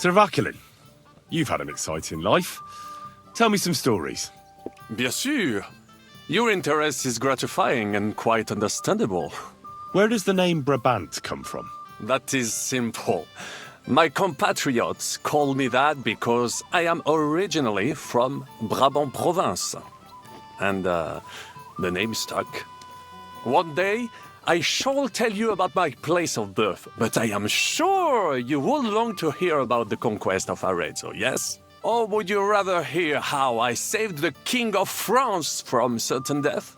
Sir Vaculin, you've had an exciting life. Tell me some stories. Bien sûr. Your interest is gratifying and quite understandable. Where does the name Brabant come from? That is simple. My compatriots call me that because I am originally from Brabant province. And the name stuck. One day, I shall tell you about my place of birth, but I am sure you will long to hear about the conquest of Arezzo, yes? Or would you rather hear how I saved the King of France from certain death?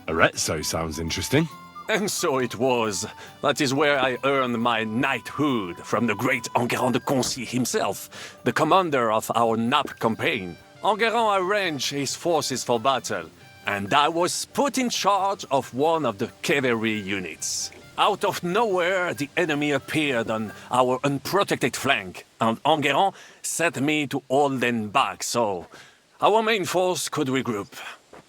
Arezzo sounds interesting. And so it was. That is where I earned my knighthood from the great Enguerrand de Concy himself, the commander of our Naples campaign. Enguerrand arranged his forces for battle, and I was put in charge of one of the cavalry units. Out of nowhere, the enemy appeared on our unprotected flank, and Enguerrand set me to hold them back so our main force could regroup.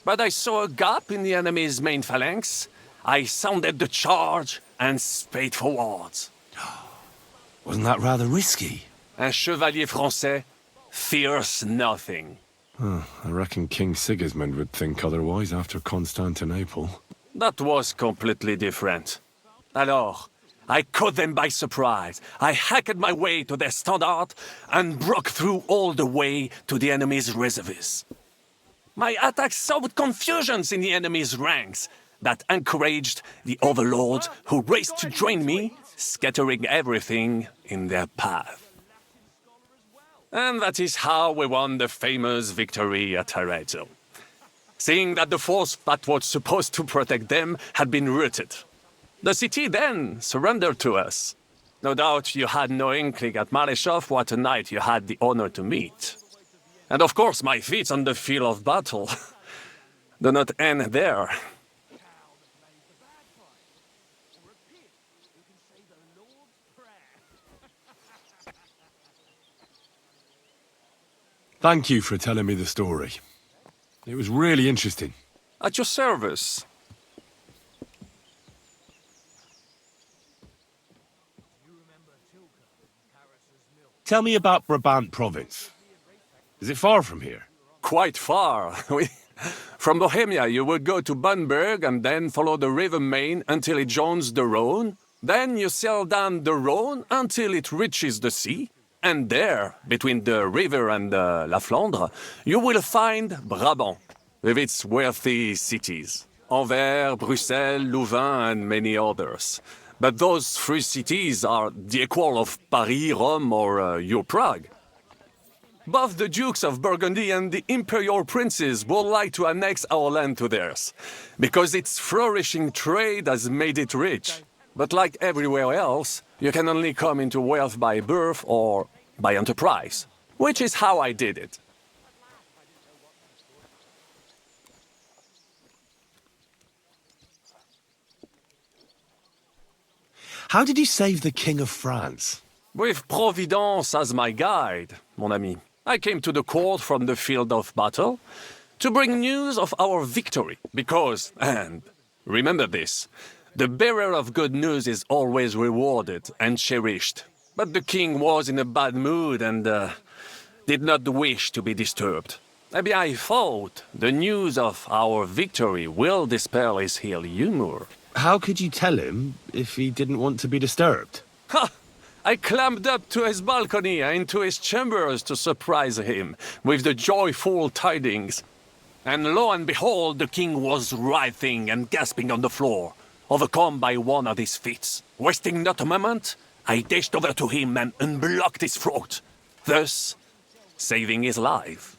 But I saw a gap in the enemy's main phalanx. I sounded the charge and sped forwards. Wasn't that rather risky? Un chevalier français fears nothing. I reckon King Sigismund would think otherwise after Constantinople. That was completely different. Alors, I caught them by surprise. I hacked my way to their standard and broke through all the way to the enemy's reserves. My attack sowed confusions in the enemy's ranks that encouraged the overlords who raced to join me, scattering everything in their path. And that is how we won the famous victory at Arezzo. Seeing that the force that was supposed to protect them had been routed. The city then surrendered to us. No doubt you had no inkling at Maleshov what a knight you had the honor to meet. And of course my feats on the field of battle do not end there. Thank you for telling me the story. It was really interesting. At your service. Tell me about Brabant province. Is it far from here? Quite far. From Bohemia, you would go to Bamberg and then follow the river Main until it joins the Rhone. Then you sail down the Rhone until it reaches the sea. And there, between the river and La Flandre, you will find Brabant, with its wealthy cities. Anvers, Bruxelles, Louvain, and many others. But those three cities are the equal of Paris, Rome, or your Prague. Both the Dukes of Burgundy and the Imperial Princes would like to annex our land to theirs, because its flourishing trade has made it rich. But like everywhere else, you can only come into wealth by birth or by enterprise, which is how I did it. How did you save the King of France? With Providence as my guide, mon ami, I came to the court from the field of battle to bring news of our victory, because, and remember this, the bearer of good news is always rewarded and cherished. But the king was in a bad mood and did not wish to be disturbed. Maybe I thought the news of our victory will dispel his ill humor. How could you tell him if he didn't want to be disturbed? Ha! I climbed up to his balcony and into his chambers to surprise him with the joyful tidings. And lo and behold, the king was writhing and gasping on the floor, overcome by one of his fits. Wasting not a moment, I dashed over to him and unblocked his throat, thus saving his life.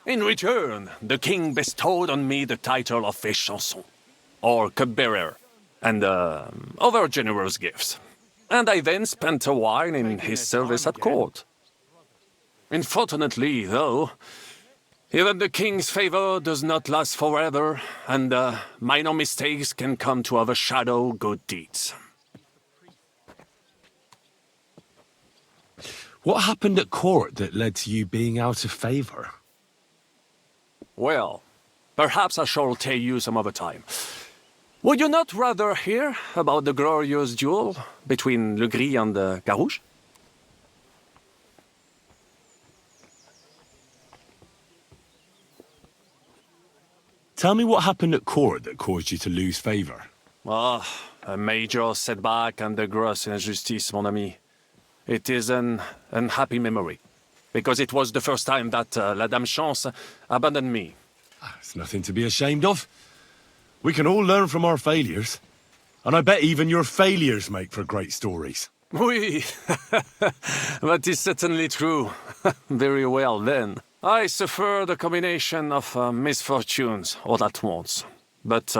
In return, the king bestowed on me the title of Échanson, or cupbearer, and other generous gifts. And I then spent a while in his service at court. Unfortunately, though, even the king's favor does not last forever, and minor mistakes can come to overshadow good deeds. What happened at court that led to you being out of favor? Well, perhaps I shall tell you some other time. Would you not rather hear about the glorious duel between Le Gris and Carouge? Tell me what happened at court that caused you to lose favor. Ah, a major setback and a gross injustice, mon ami. It is an unhappy memory, because it was the first time that La Dame Chance abandoned me. It's nothing to be ashamed of. We can all learn from our failures. And I bet even your failures make for great stories. Oui, that is certainly true. Very well, then. I suffered a combination of misfortunes all at once. But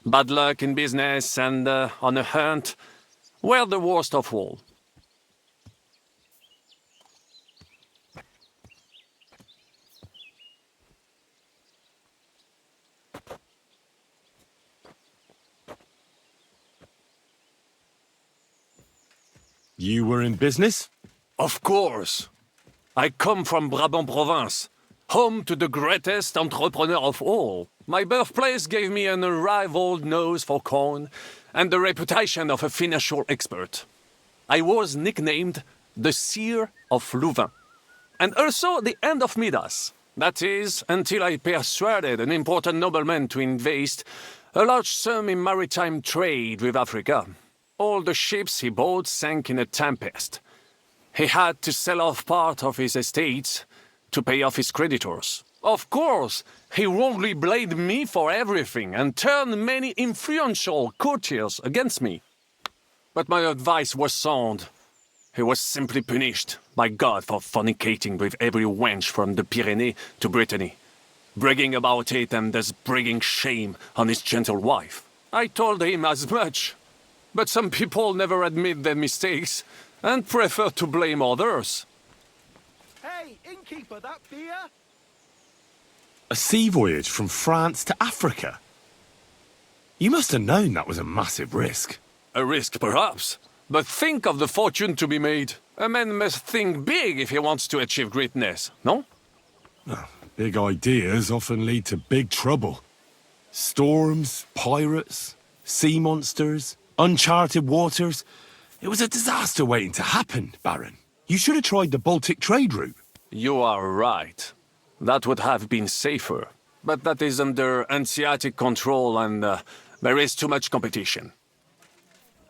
bad luck in business and on a hunt were the worst of all. You were in business? Of course. I come from Brabant province, home to the greatest entrepreneur of all. My birthplace gave me an unrivaled nose for coin and the reputation of a financial expert. I was nicknamed the Seer of Louvain, and also the End of Midas. That is, until I persuaded an important nobleman to invest a large sum in maritime trade with Africa. All the ships he bought sank in a tempest. He had to sell off part of his estates to pay off his creditors. Of course, he wrongly blamed me for everything and turned many influential courtiers against me. But my advice was sound. He was simply punished by God for fornicating with every wench from the Pyrenees to Brittany, bragging about it and thus bringing shame on his gentle wife. I told him as much. But some people never admit their mistakes and prefer to blame others. Hey, innkeeper, that beer? A sea voyage from France to Africa? You must have known that was a massive risk. A risk, perhaps. But think of the fortune to be made. A man must think big if he wants to achieve greatness, no? Big ideas often lead to big trouble. Storms, pirates, sea monsters, uncharted waters. It was a disaster waiting to happen, Baron. You should have tried the Baltic trade route. You are right. That would have been safer. But that is under Hanseatic control and there is too much competition.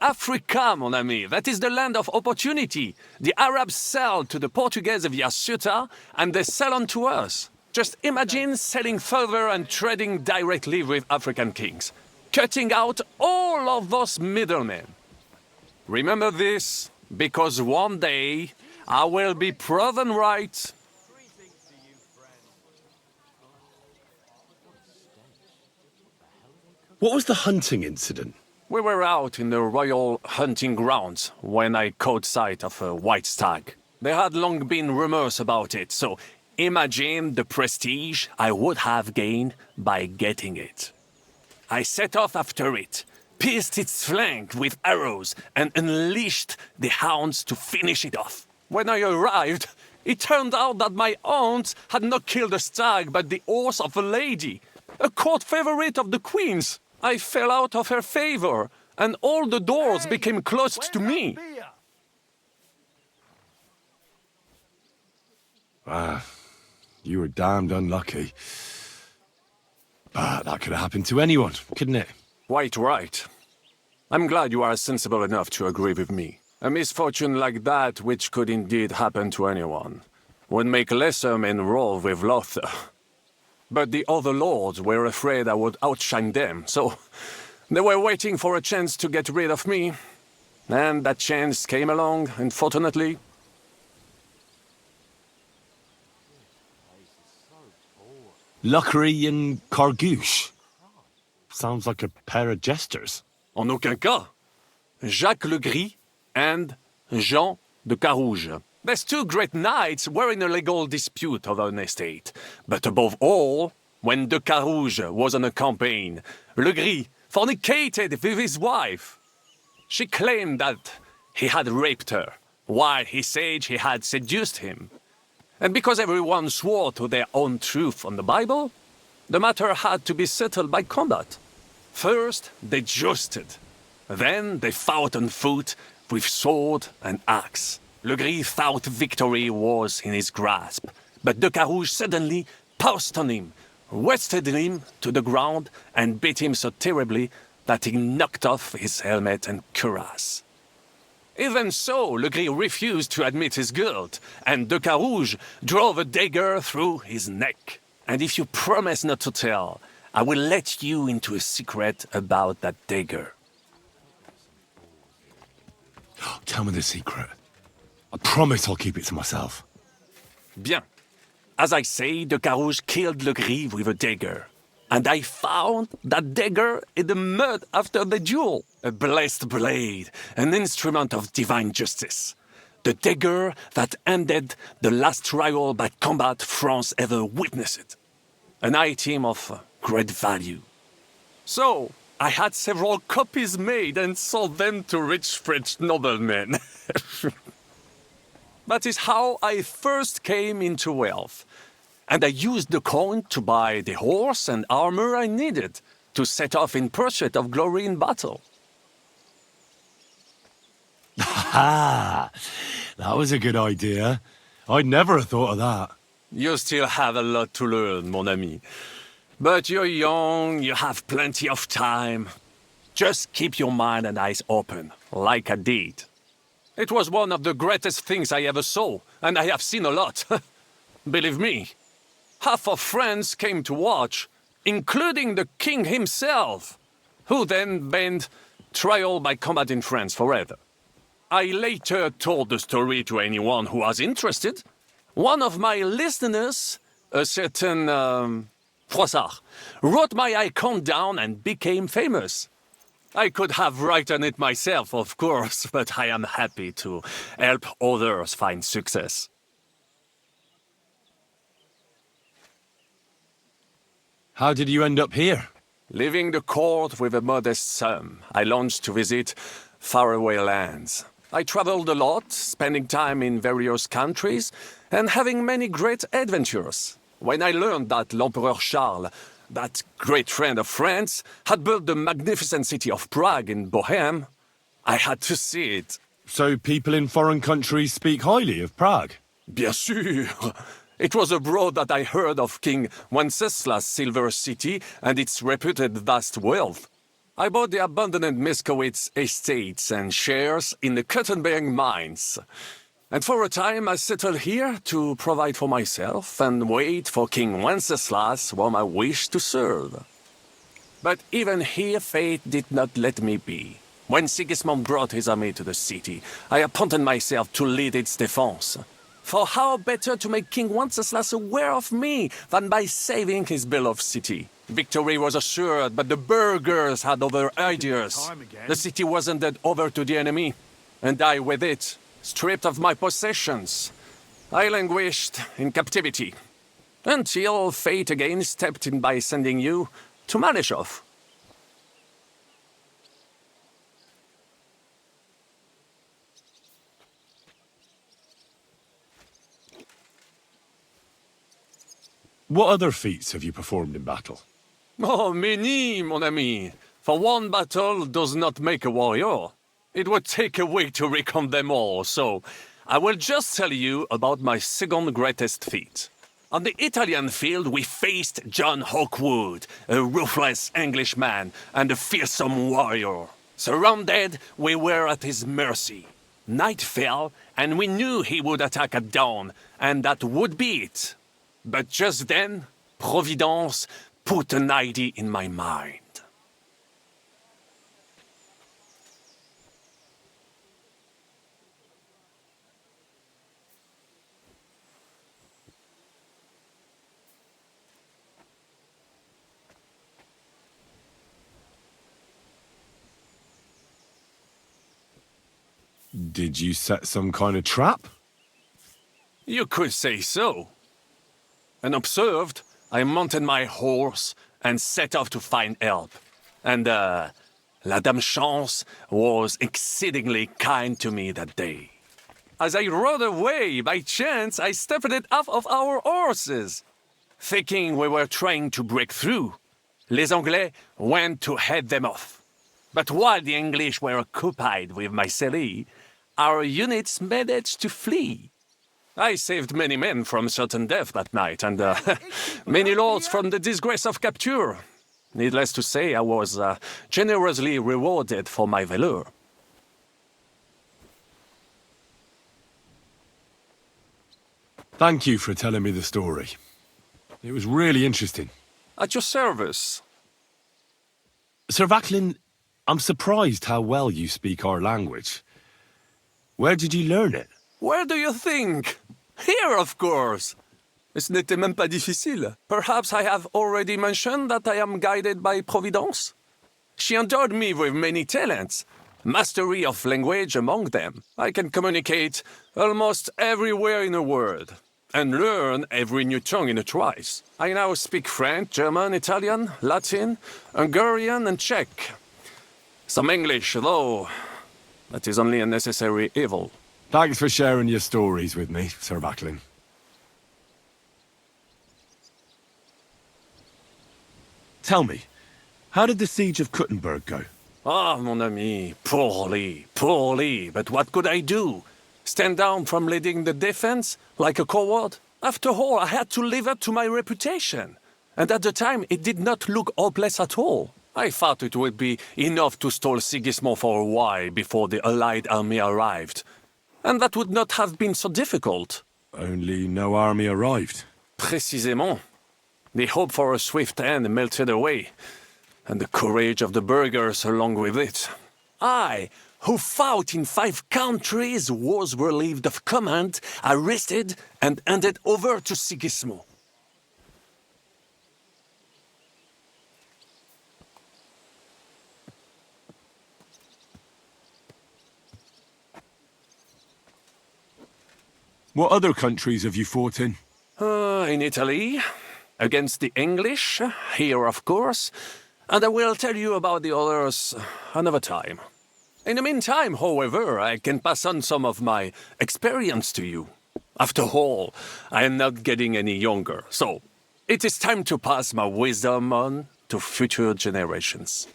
Africa, mon ami, that is the land of opportunity. The Arabs sell to the Portuguese via Ceuta and they sell on to us. Just imagine selling further and trading directly with African kings, cutting out all of those middlemen. Remember this, because one day I will be proven right. What was the hunting incident? We were out in the royal hunting grounds when I caught sight of a white stag. There had long been rumors about it, so imagine the prestige I would have gained by getting it. I set off after it, pierced its flank with arrows, and unleashed the hounds to finish it off. When I arrived, it turned out that my aunt had not killed a stag but the horse of a lady, a court favorite of the queen's. I fell out of her favor, and all the doors became closed to me. You were damned unlucky. But that could have happened to anyone, couldn't it? Quite right. I'm glad you are sensible enough to agree with me. A misfortune like that, which could indeed happen to anyone, would make lesser men roll with laughter. But the other lords were afraid I would outshine them, so they were waiting for a chance to get rid of me. And that chance came along, unfortunately. Luckery and Cargouche. Sounds like a pair of jesters. En aucun cas. Jacques le Gris and Jean de Carouge. These two great knights were in a legal dispute over an estate. But above all, when de Carouge was on a campaign, Le Gris fornicated with his wife. She claimed that he had raped her, while he said he had seduced him. And because everyone swore to their own truth on the Bible, the matter had to be settled by combat. First, they jousted. Then they fought on foot with sword and axe. Legris thought victory was in his grasp, but de Carouge suddenly pounced on him, wrested him to the ground, and beat him so terribly that he knocked off his helmet and cuirass. Even so, Legris refused to admit his guilt, and de Carouge drove a dagger through his neck. And if you promise not to tell, I will let you into a secret about that dagger. Tell me the secret. I promise I'll keep it to myself. Bien. As I say, de Carouge killed Legris with a dagger. And I found that dagger in the mud after the duel. A blessed blade, an instrument of divine justice. The dagger that ended the last trial by combat France ever witnessed. An item of great value. So, I had several copies made and sold them to rich French noblemen. That is how I first came into wealth. And I used the coin to buy the horse and armor I needed to set off in pursuit of glory in battle. Ah, that was a good idea. I'd never have thought of that. You still have a lot to learn, mon ami. But you're young, you have plenty of time. Just keep your mind and eyes open, like I did. It was one of the greatest things I ever saw, and I have seen a lot. Believe me. Half of France came to watch, including the king himself, who then banned trial by combat in France forever. I later told the story to anyone who was interested. One of my listeners, a certain Froissart, wrote my icon down and became famous. I could have written it myself, of course, but I am happy to help others find success. How did you end up here? Leaving the court with a modest sum, I launched to visit faraway lands. I traveled a lot, spending time in various countries, and having many great adventures. When I learned that l'Empereur Charles, that great friend of France, had built the magnificent city of Prague in Bohemia, I had to see it. So people in foreign countries speak highly of Prague? Bien sûr! It was abroad that I heard of King Wenceslas' silver city and its reputed vast wealth. I bought the abandoned Miskowitz estates and shares in the Kuttenberg mines. And for a time I settled here to provide for myself and wait for King Wenceslas, whom I wished to serve. But even here fate did not let me be. When Sigizmund brought his army to the city, I appointed myself to lead its defense. For how better to make King Wenceslas aware of me than by saving his beloved city? Victory was assured, but the burghers had other ideas. The city was handed over to the enemy, and I with it, stripped of my possessions. I languished in captivity, until fate again stepped in by sending you to Maleshov. What other feats have you performed in battle? Oh, many, mon ami. For one battle does not make a warrior. It would take a week to recount them all, so I will just tell you about my second greatest feat. On the Italian field, we faced John Hawkwood, a ruthless Englishman and a fearsome warrior. Surrounded, we were at his mercy. Night fell, and we knew he would attack at dawn, and that would be it. But just then, Providence put an idea in my mind. Did you set some kind of trap? You could say so. Unobserved, I mounted my horse and set off to find help. And, La Dame Chance was exceedingly kind to me that day. As I rode away, by chance, I stepped it off of our horses. Thinking we were trying to break through, les Anglais went to head them off. But while the English were occupied with Mycenae, our units managed to flee. I saved many men from certain death that night, and many lords from the disgrace of capture. Needless to say, I was generously rewarded for my valor. Thank you for telling me the story. It was really interesting. At your service. Sir Vaclin, I'm surprised how well you speak our language. Where did you learn it? Where do you think? Here, of course. Ce n'était même pas difficile. Perhaps I have already mentioned that I am guided by Providence? She endowed me with many talents, mastery of language among them. I can communicate almost everywhere in a word, and learn every new tongue in a trice. I now speak French, German, Italian, Latin, Hungarian, and Czech. Some English, though that is only a necessary evil. Thanks for sharing your stories with me, Sir Vaclin. Tell me, how did the siege of Kuttenberg go? Ah, mon ami, poorly, poorly, but what could I do? Stand down from leading the defense like a coward? After all, I had to live up to my reputation. And at the time, it did not look hopeless at all. I thought it would be enough to stall Sigismund for a while before the Allied army arrived. And that would not have been so difficult. Only no army arrived. Précisément. The hope for a swift end melted away, and the courage of the burghers along with it. I, who fought in 5 countries, was relieved of command, arrested, and handed over to Sigismund. What other countries have you fought in? In Italy, against the English, here of course, and I will tell you about the others another time. In the meantime, however, I can pass on some of my experience to you. After all, I am not getting any younger, so it is time to pass my wisdom on to future generations.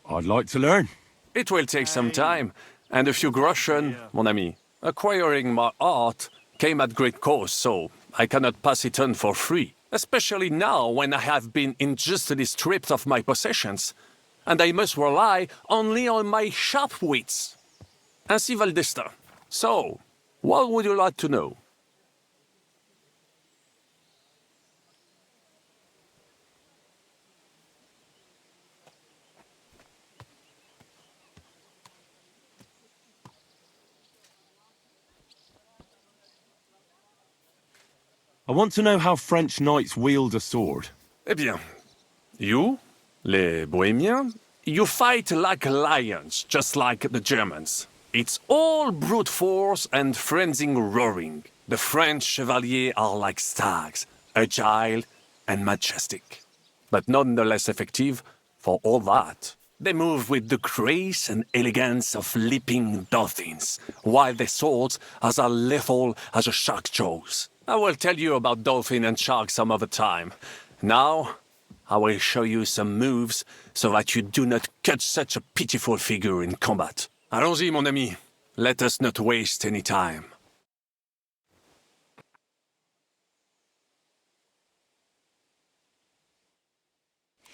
I'd like to learn. It will take some time, and a few groschen, mon ami. Acquiring my art came at great cost, so I cannot pass it on for free. Especially now when I have been unjustly stripped of my possessions, and I must rely only on my sharp wits. Ainsi va le destin. So, what would you like to know? I want to know how French knights wield a sword. Eh bien, you, les Bohemians, you fight like lions, just like the Germans. It's all brute force and frenzied roaring. The French chevaliers are like stags, agile and majestic, but none the less effective for all that. They move with the grace and elegance of leaping dolphins, while their swords are as lethal as a shark's jaws. I will tell you about dolphin and shark some other time. Now, I will show you some moves so that you do not cut such a pitiful figure in combat. Allons-y, mon ami. Let us not waste any time.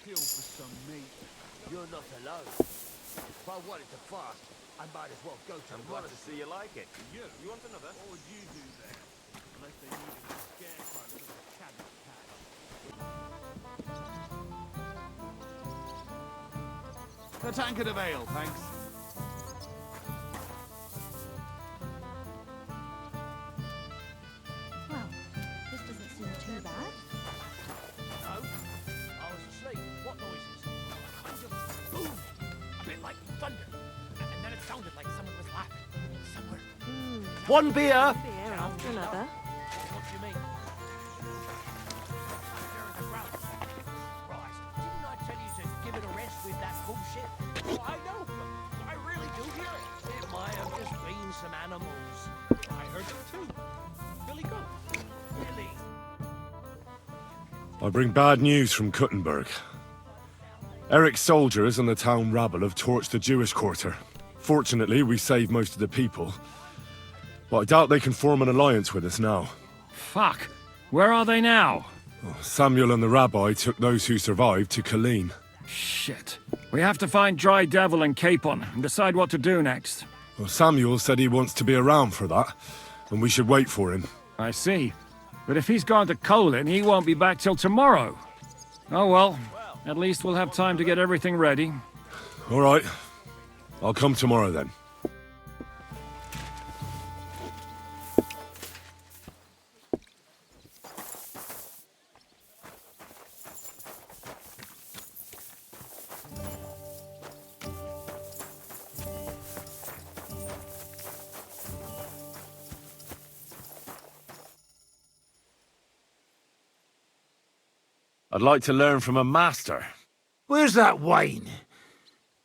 Kill for some meat. You're not alone. If I wanted to fast, I might as well go to the Glad to see you like it. You want another? What would you do then? Unless they needed a scarecrow for the cabbage patch. A tankard of ale, thanks. Well, this doesn't seem too bad. No, I was asleep. What noises? Kind of boom, a bit like thunder, and then it sounded like someone was laughing somewhere. One beer. Beer after another. What do you mean? There in the ground. Christ, didn't I tell you to give it a rest with that bullshit? Oh, I know. I really do hear it. It might have just been some animals. I heard them too. Billy Goat. Billy. I bring bad news from Kuttenberg. Eric's soldiers and the town rabble have torched the Jewish quarter. Fortunately, we saved most of the people. But I doubt they can form an alliance with us now. Fuck. Where are they now? Samuel and the rabbi took those who survived to Colleen. Shit. We have to find Dry Devil and Capon and decide what to do next. Well, Samuel said he wants to be around for that, and we should wait for him. I see. But if he's gone to Colin, he won't be back till tomorrow. Oh well. At least we'll have time to get everything ready. All right. I'll come tomorrow then. I'd like to learn from a master. Where's that wine?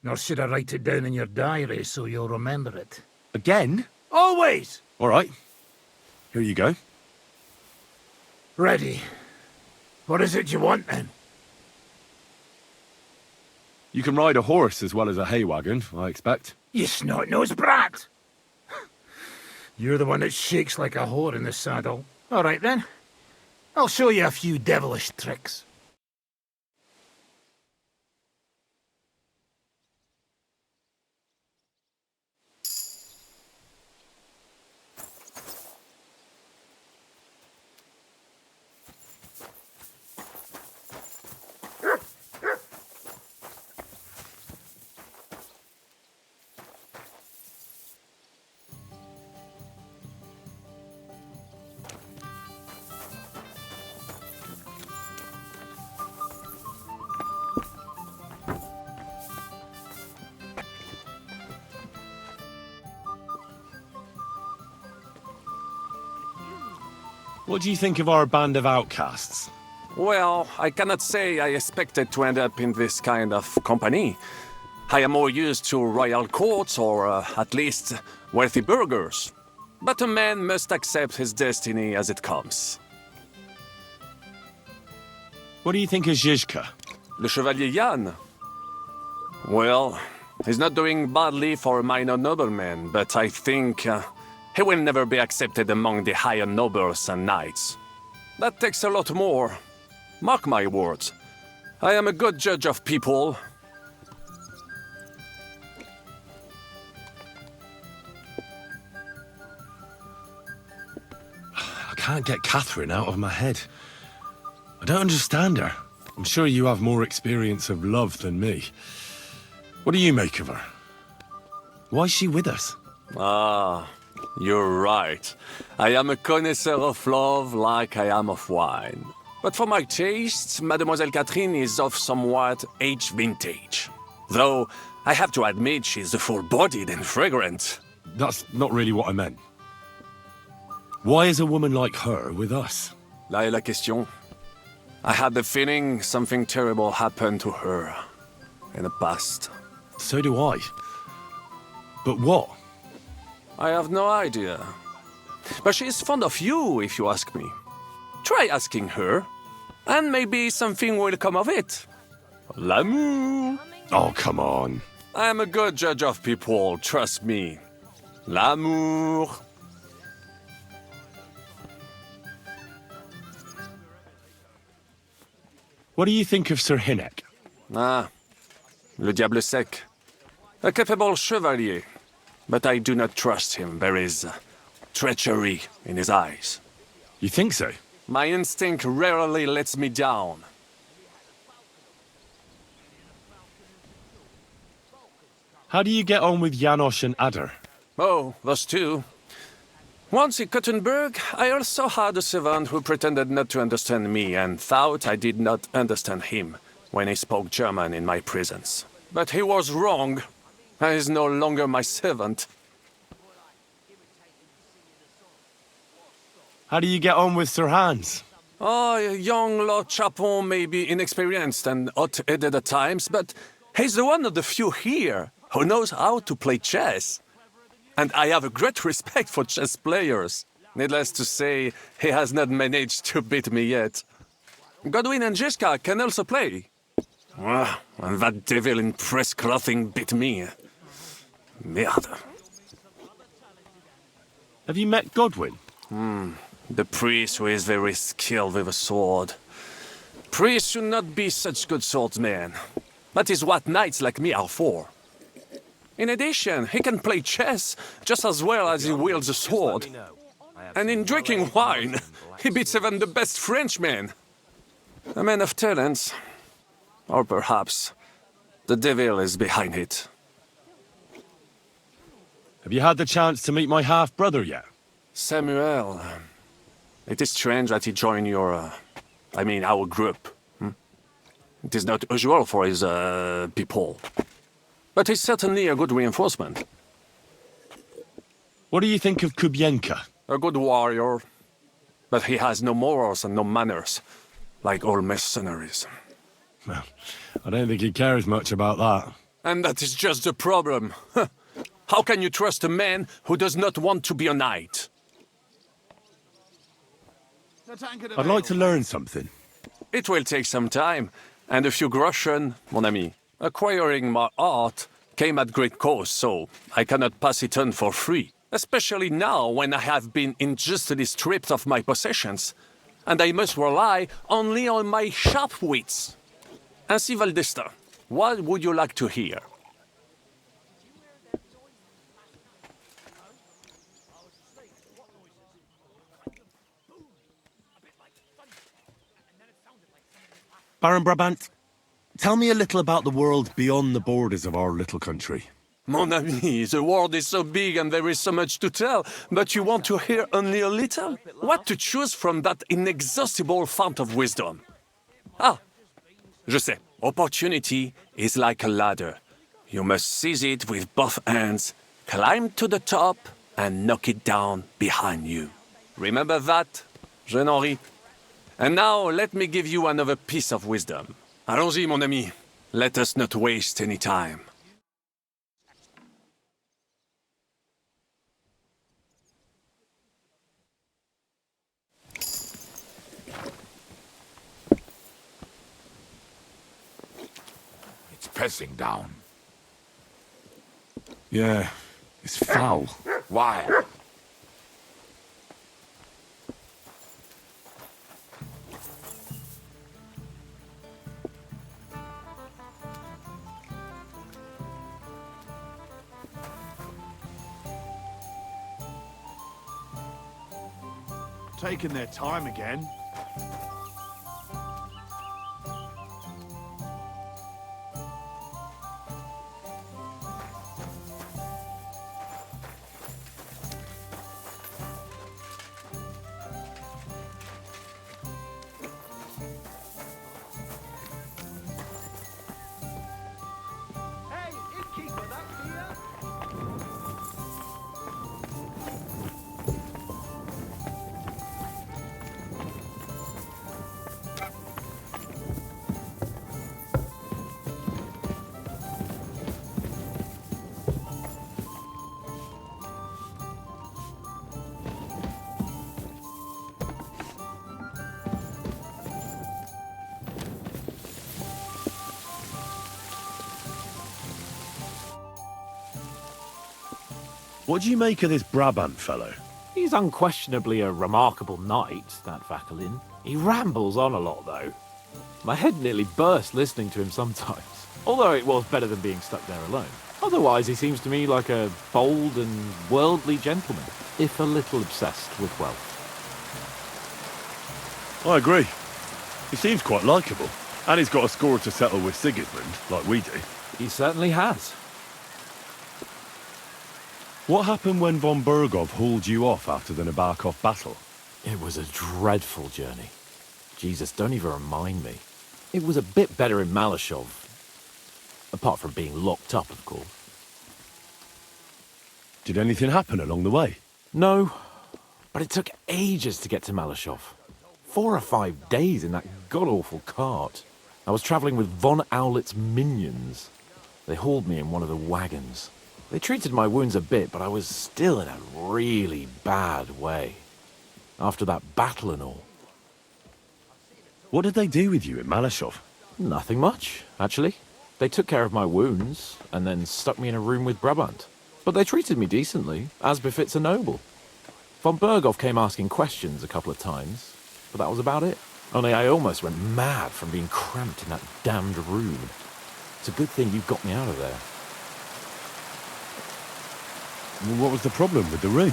Nor should I write it down in your diary so you'll remember it? Again? Always! All right. Here you go. Ready. What is it you want, then? You can ride a horse as well as a hay wagon, I expect. You snot-nosed brat! You're the one that shakes like a whore in the saddle. All right, then. I'll show you a few devilish tricks. What do you think of our band of outcasts? Well, I cannot say I expected to end up in this kind of company. I am more used to royal courts or at least wealthy burghers. But a man must accept his destiny as it comes. What do you think of Zizka? Le Chevalier Jan? Well, he's not doing badly for a minor nobleman, but I think he will never be accepted among the higher nobles and knights. That takes a lot more. Mark my words. I am a good judge of people. I can't get Catherine out of my head. I don't understand her. I'm sure you have more experience of love than me. What do you make of her? Why is she with us? Ah, you're right. I am a connoisseur of love like I am of wine. But for my tastes, Mademoiselle Catherine is of somewhat aged vintage. Though, I have to admit she's full-bodied and fragrant. That's not really what I meant. Why is a woman like her with us? Là est la question. I had the feeling something terrible happened to her in the past. So do I. But what? I have no idea. But she is fond of you, if you ask me. Try asking her, and maybe something will come of it. L'amour. Oh, come on. I am a good judge of people, trust me. L'amour. What do you think of Sir Hynek? Ah, le diable sec. A capable chevalier, but I do not trust him. There is treachery in his eyes. You think so? My instinct rarely lets me down. How do you get on with Janosch and Adder? Oh, those two. Once in Kuttenberg, I also had a servant who pretended not to understand me and thought I did not understand him when he spoke German in my presence. But he was wrong. He is no longer my servant. How do you get on with Sir Hans? Oh, young Lord Chapon may be inexperienced and hot-headed at times, but he's the one of the few here who knows how to play chess. And I have a great respect for chess players. Needless to say, he has not managed to beat me yet. Godwin and Jessica can also play. Ah, and that devil in press clothing bit me. Merde. Have you met Godwin? The priest who is very skilled with a sword. Priests should not be such good swordsmen. That is what knights like me are for. In addition, he can play chess just as well as he wields a sword. And in drinking wine, he beats even the best Frenchmen. A man of talents. Or perhaps the devil is behind it. Have you had the chance to meet my half-brother yet? Samuel, it is strange that he joined your, our group. It is not usual for his, people. But he's certainly a good reinforcement. What do you think of Kubienka? A good warrior. But he has no morals and no manners, like all mercenaries. Well, I don't think he cares much about that. And that is just the problem. How can you trust a man who does not want to be a knight? I'd like to learn something. It will take some time, and a few groschen, mon ami. Acquiring my art came at great cost, so I cannot pass it on for free. Especially now, when I have been unjustly stripped of my possessions, and I must rely only on my sharp wits. Ainsi va le destin. What would you like to hear? Baron Brabant, tell me a little about the world beyond the borders of our little country. Mon ami, the world is so big and there is so much to tell, but you want to hear only a little? What to choose from that inexhaustible fount of wisdom? Ah, je sais. Opportunity is like a ladder. You must seize it with both hands, climb to the top, and knock it down behind you. Remember that, jeune Henri? And now let me give you another piece of wisdom. Allons-y, mon ami. Let us not waste any time. Pressing down. Yeah, it's foul. Why? Taking their time again. What do you make of this Brabant fellow? He's unquestionably a remarkable knight, that Vakelin. He rambles on a lot, though. My head nearly burst listening to him sometimes. Although it was better than being stuck there alone. Otherwise, he seems to me like a bold and worldly gentleman, if a little obsessed with wealth. I agree. He seems quite likeable. And he's got a score to settle with Sigismund, like we do. He certainly has. What happened when von Bergov hauled you off after the Nabokov battle? It was a dreadful journey. Jesus, don't even remind me. It was a bit better in Malashov. Apart from being locked up, of course. Did anything happen along the way? No, but it took ages to get to Malashov. 4 or 5 days in that god-awful cart. I was travelling with von Owlet's minions. They hauled me in one of the wagons. They treated my wounds a bit, but I was still in a really bad way. After that battle and all. What did they do with you in Malashov? Nothing much, actually. They took care of my wounds, and then stuck me in a room with Brabant. But they treated me decently, as befits a noble. Von Berghoff came asking questions a couple of times, but that was about it. Only I almost went mad from being cramped in that damned room. It's a good thing you got me out of there. Well, what was the problem with the room?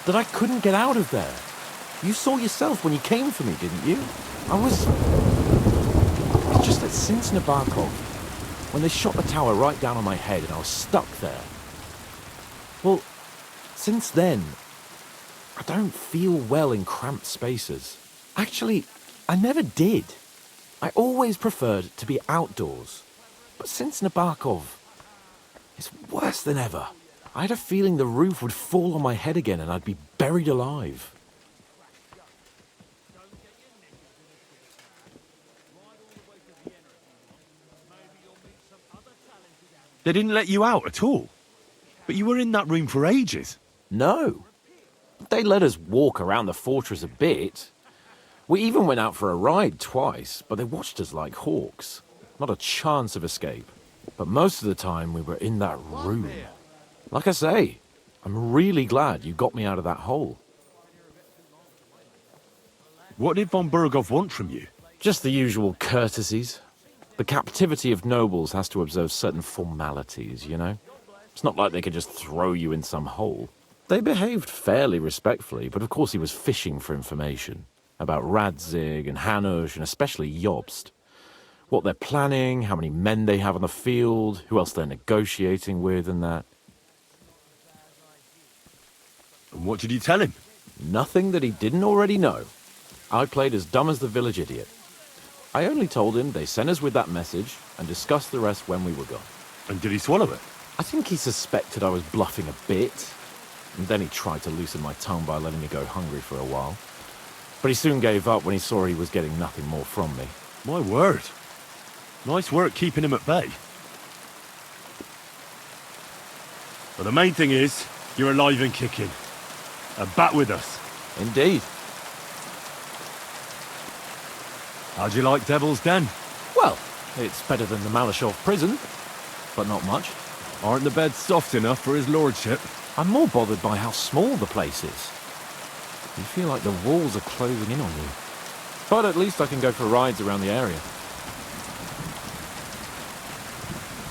That I couldn't get out of there. You saw yourself when you came for me, didn't you? It's just that since Nabokov, when they shot the tower right down on my head and I was stuck there, well, since then, I don't feel well in cramped spaces. Actually, I never did. I always preferred to be outdoors. But since Nabokov, it's worse than ever. I had a feeling the roof would fall on my head again and I'd be buried alive. They didn't let you out at all? But you were in that room for ages. No. They let us walk around the fortress a bit. We even went out for a ride twice, but they watched us like hawks. Not a chance of escape. But most of the time we were in that room. Like I say, I'm really glad you got me out of that hole. What did von Berghoff want from you? Just the usual courtesies. The captivity of nobles has to observe certain formalities, you know? It's not like they could just throw you in some hole. They behaved fairly respectfully, but of course he was fishing for information. About Radzig and Hanush and especially Jobst. What they're planning, how many men they have on the field, who else they're negotiating with and that. And what did you tell him? Nothing that he didn't already know. I played as dumb as the village idiot. I only told him they sent us with that message and discussed the rest when we were gone. And did he swallow it? I think he suspected I was bluffing a bit. And then he tried to loosen my tongue by letting me go hungry for a while. But he soon gave up when he saw he was getting nothing more from me. My word. Nice work keeping him at bay. But the main thing is, you're alive and kicking. And back with us. Indeed. How'd you like Devil's Den? Well, it's better than the Malashov prison, but not much. Aren't the beds soft enough for his lordship? I'm more bothered by how small the place is. You feel like the walls are closing in on you. But at least I can go for rides around the area.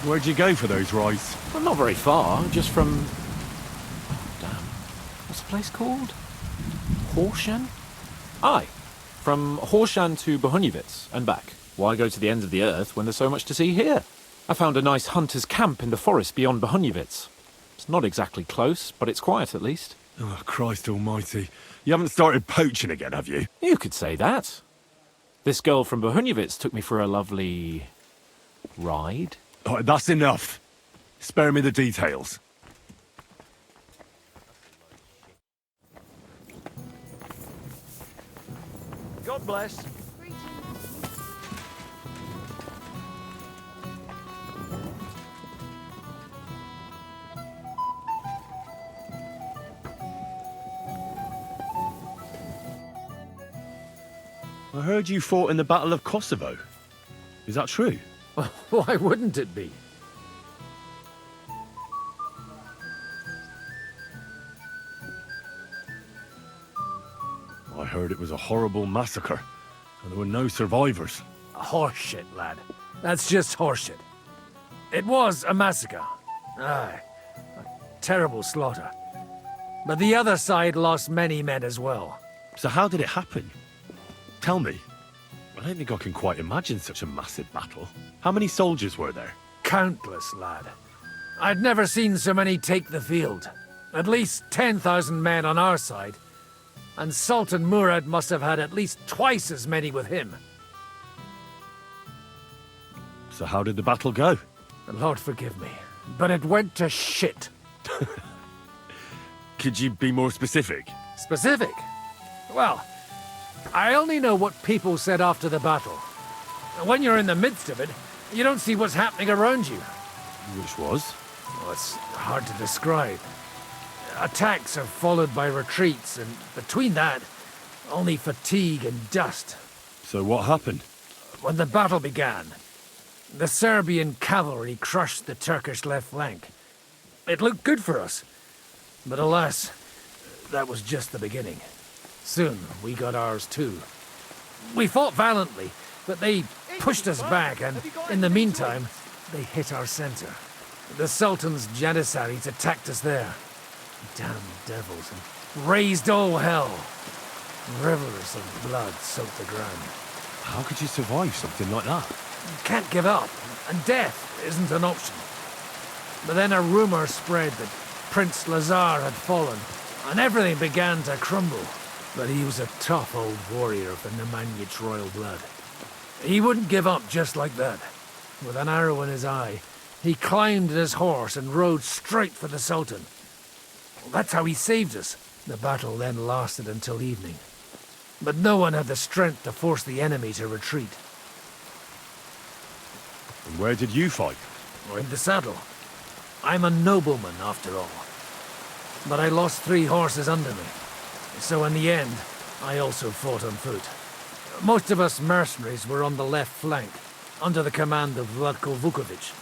Where'd you go for those rides? Well, not very far, just from... Oh, damn. What's the place called? Horshan? Aye. From Horshan to Bohuniwitz and back. Why go to the ends of the earth when there's so much to see here? I found a nice hunter's camp in the forest beyond Bohuniwitz. It's not exactly close, but it's quiet at least. Oh, Christ almighty. You haven't started poaching again, have you? You could say that. This girl from Bohuniwitz took me for a lovely... ride? Oh, that's enough. Spare me the details. God bless. I heard you fought in the Battle of Kosovo. Is that true? Why wouldn't it be? I heard it was a horrible massacre, and there were no survivors. Horseshit, lad. That's just horseshit. It was a massacre. Aye. A terrible slaughter. But the other side lost many men as well. So how did it happen? Tell me. I don't think I can quite imagine such a massive battle. How many soldiers were there? Countless, lad. I'd never seen so many take the field. At least 10,000 men on our side. And Sultan Murad must have had at least twice as many with him. So how did the battle go? Lord forgive me, but it went to shit. Could you be more specific? Specific? Well, I only know what people said after the battle. When you're in the midst of it, you don't see what's happening around you. Which was? Well, it's hard to describe. Attacks are followed by retreats, and between that, only fatigue and dust. So what happened? When the battle began, the Serbian cavalry crushed the Turkish left flank. It looked good for us, but alas, that was just the beginning. Soon, we got ours too. We fought valiantly, but they pushed us back, and in the meantime, they hit our center. The Sultan's Janissaries attacked us there. Damn devils, and raised all hell. Rivers of blood soaked the ground. How could you survive something like that? You can't give up, and death isn't an option. But then a rumor spread that Prince Lazar had fallen, and everything began to crumble. But he was a tough old warrior of the Nemanjic royal blood. He wouldn't give up just like that. With an arrow in his eye, he climbed his horse and rode straight for the Sultan. That's how he saved us. The battle then lasted until evening. But no one had the strength to force the enemy to retreat. And where did you fight? Or in the saddle. I'm a nobleman, after all. But I lost 3 horses under me. So in the end, I also fought on foot. Most of us mercenaries were on the left flank, under the command of Vlatko Vukovic.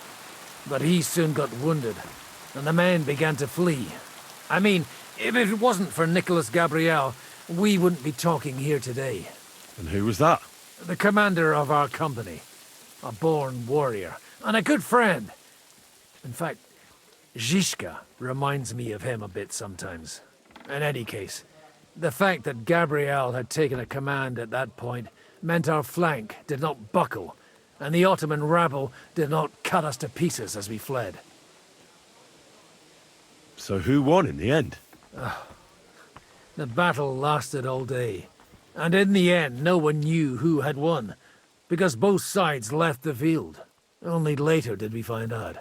But he soon got wounded, and the men began to flee. I mean, if it wasn't for Nicholas Gabriel, we wouldn't be talking here today. And who was that? The commander of our company. A born warrior, and a good friend. In fact, Zizka reminds me of him a bit sometimes. In any case, the fact that Gabriel had taken a command at that point meant our flank did not buckle, and the Ottoman rabble did not cut us to pieces as we fled. So who won in the end? The battle lasted all day, and in the end no one knew who had won, because both sides left the field. Only later did we find out.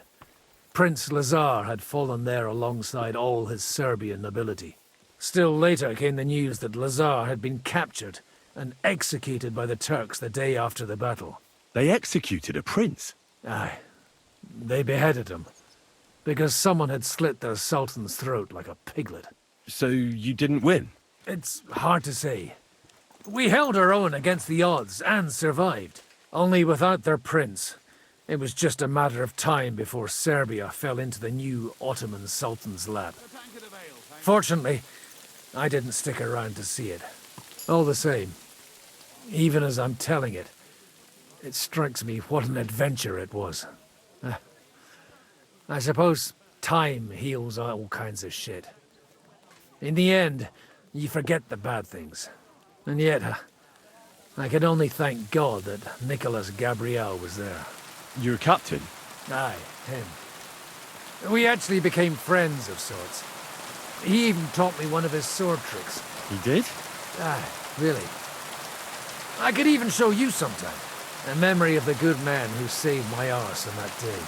Prince Lazar had fallen there alongside all his Serbian nobility. Still later came the news that Lazar had been captured and executed by the Turks the day after the battle. They executed a prince. Aye. They beheaded him, because someone had slit their sultan's throat like a piglet. So you didn't win? It's hard to say. We held our own against the odds and survived. Only without their prince, it was just a matter of time before Serbia fell into the new Ottoman Sultan's lap. Fortunately, I didn't stick around to see it. All the same, even as I'm telling it, it strikes me what an adventure it was. I suppose time heals all kinds of shit. In the end, you forget the bad things. And yet, I can only thank God that Nicholas Gabriel was there. Your captain? Aye, him. We actually became friends of sorts. He even taught me one of his sword tricks. He did? Aye, really. I could even show you sometime. A memory of the good man who saved my arse on that day.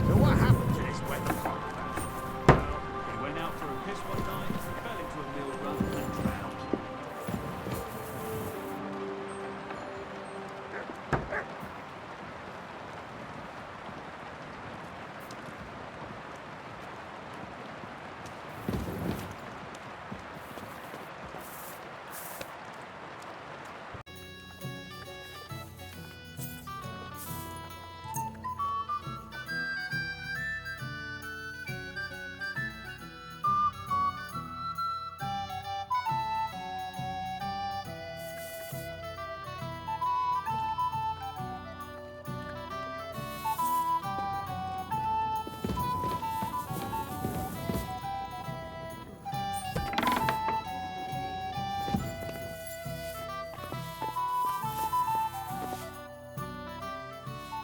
So what happened to this weapon? He went out for a piss one night, fell into a mill run and drowned.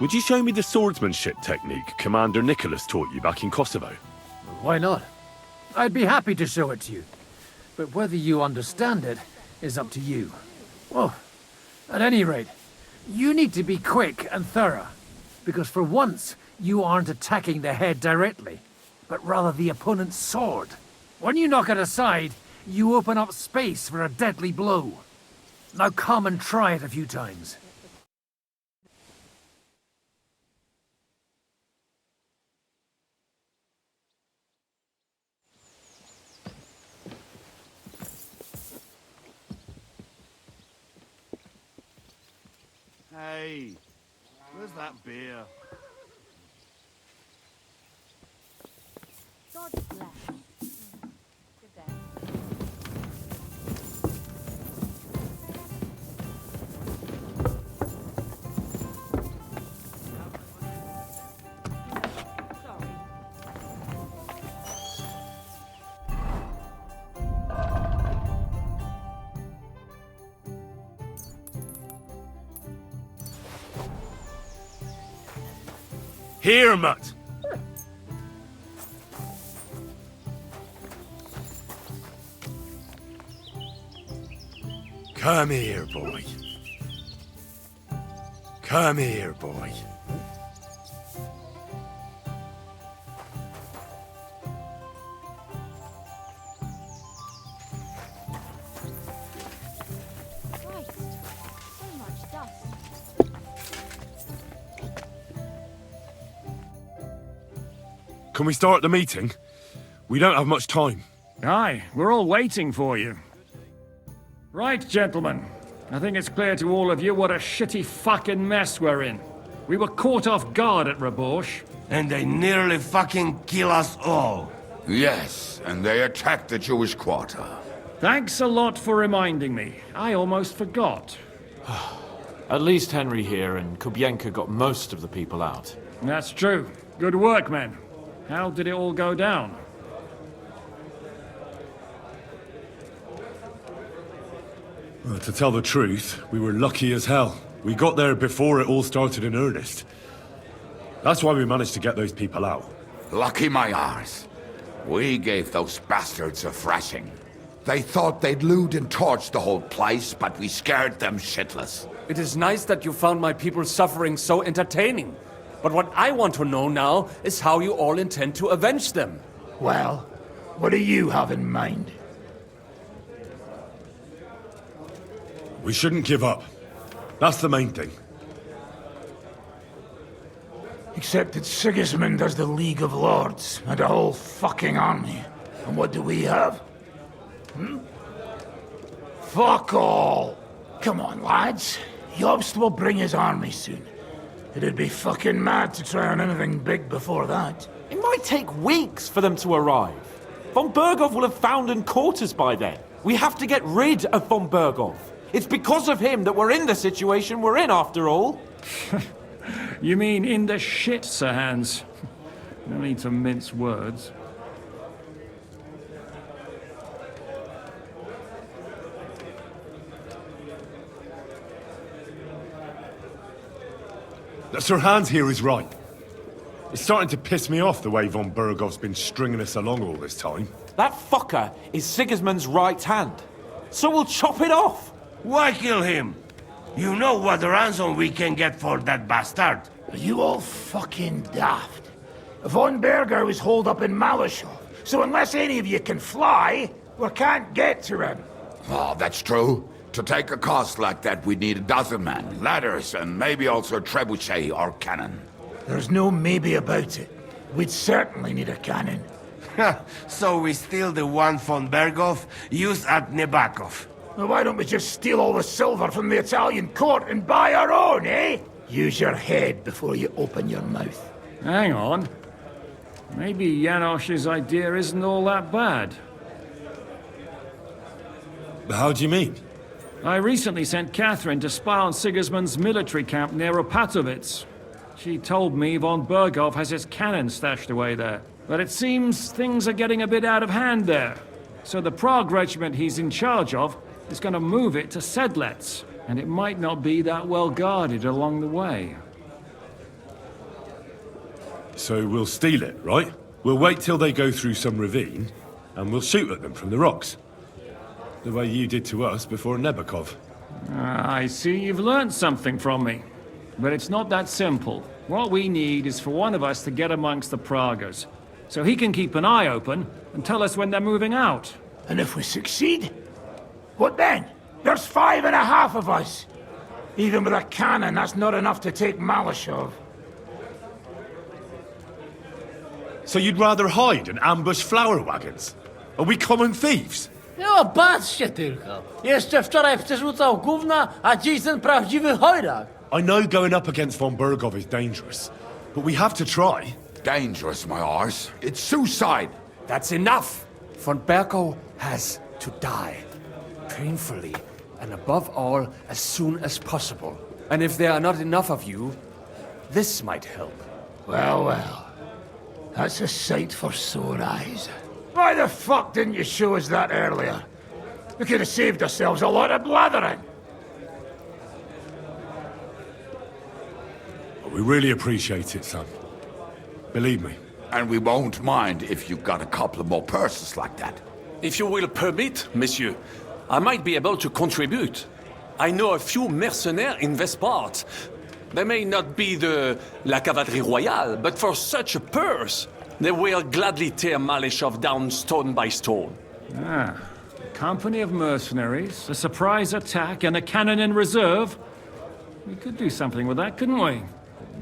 Would you show me the swordsmanship technique Commander Nicholas taught you back in Kosovo? Why not? I'd be happy to show it to you. But whether you understand it is up to you. Well, at any rate, you need to be quick and thorough. Because for once, you aren't attacking the head directly, but rather the opponent's sword. When you knock it aside, you open up space for a deadly blow. Now come and try it a few times. Hey, where's that beer? God bless. Good day. Sorry. Here, Mutt! Come here, boy. Come here, boy. Christ. So much dust. Can we start the meeting? We don't have much time. Aye, we're all waiting for you. Right, gentlemen. I think it's clear to all of you what a shitty fucking mess we're in. We were caught off guard at Rabosh. And they nearly fucking kill us all. Yes, and they attacked the Jewish quarter. Thanks a lot for reminding me. I almost forgot. At least Henry here and Kubienka got most of the people out. That's true. Good work, men. How did it all go down? Well, to tell the truth, we were lucky as hell. We got there before it all started in earnest. That's why we managed to get those people out. Lucky my arse. We gave those bastards a thrashing. They thought they'd loot and torch the whole place, but we scared them shitless. It is nice that you found my people's suffering so entertaining. But what I want to know now is how you all intend to avenge them. Well, what do you have in mind? We shouldn't give up. That's the main thing. Except that Sigismund has the League of Lords and a whole fucking army. And what do we have? Fuck all! Come on, lads. Jobst will bring his army soon. It'd be fucking mad to try on anything big before that. It might take weeks for them to arrive. Von Berghoff will have found and caught us by then. We have to get rid of Von Berghoff. It's because of him that we're in the situation we're in, after all. You mean in the shit, Sir Hans. No need to mince words. Sir Hans here is right. It's starting to piss me off the way Von Berghoff's been stringing us along all this time. That fucker is Sigismund's right hand. So we'll chop it off. Why kill him? You know what ransom we can get for that bastard. Are you all fucking daft? Von Berger was holed up in Malashov, so unless any of you can fly, we can't get to him. Oh, that's true. To take a cost like that, we'd need a dozen men, ladders, and maybe also a trebuchet or cannon. There's no maybe about it. We'd certainly need a cannon. So we steal the one von Berghoff used at Nebakov. Well, why don't we just steal all the silver from the Italian court and buy our own, eh? Use your head before you open your mouth. Hang on. Maybe Janosch's idea isn't all that bad. How do you mean? I recently sent Catherine to spy on Sigismund's military camp near Opatovitz. She told me Von Berghoff has his cannon stashed away there. But it seems things are getting a bit out of hand there. So the Prague regiment he's in charge of is going to move it to Sedlec, and it might not be that well guarded along the way. So we'll steal it, right? We'll wait till they go through some ravine, and we'll shoot at them from the rocks. The way you did to us before Nebakov. I see you've learned something from me. But it's not that simple. What we need is for one of us to get amongst the Praguers, so he can keep an eye open and tell us when they're moving out. And if we succeed, what then? There's 5.5 of us. Even with a cannon, that's not enough to take Malashov. So you'd rather hide and ambush flower wagons? Are we common thieves? No, patrzcie tylko. Jeszcze wczoraj przerzucał gówna, a dziś ten prawdziwy chojrak. I know going up against von Bergov is dangerous, but we have to try. Dangerous, my arse. It's suicide. That's enough! Von Bergov has to die. Painfully, and above all, as soon as possible. And if there are not enough of you, this might help. Well, well. That's a sight for sore eyes. Why the fuck didn't you show us that earlier? We could have saved ourselves a lot of blathering. We really appreciate it, son. Believe me. And we won't mind if you've got a couple of more purses like that. If you will permit, monsieur, I might be able to contribute. I know a few mercenaires in this part. They may not be la cavalerie royale, but for such a purse, they will gladly tear Malashov down stone by stone. Ah, a company of mercenaries, a surprise attack, and a cannon in reserve. We could do something with that, couldn't we?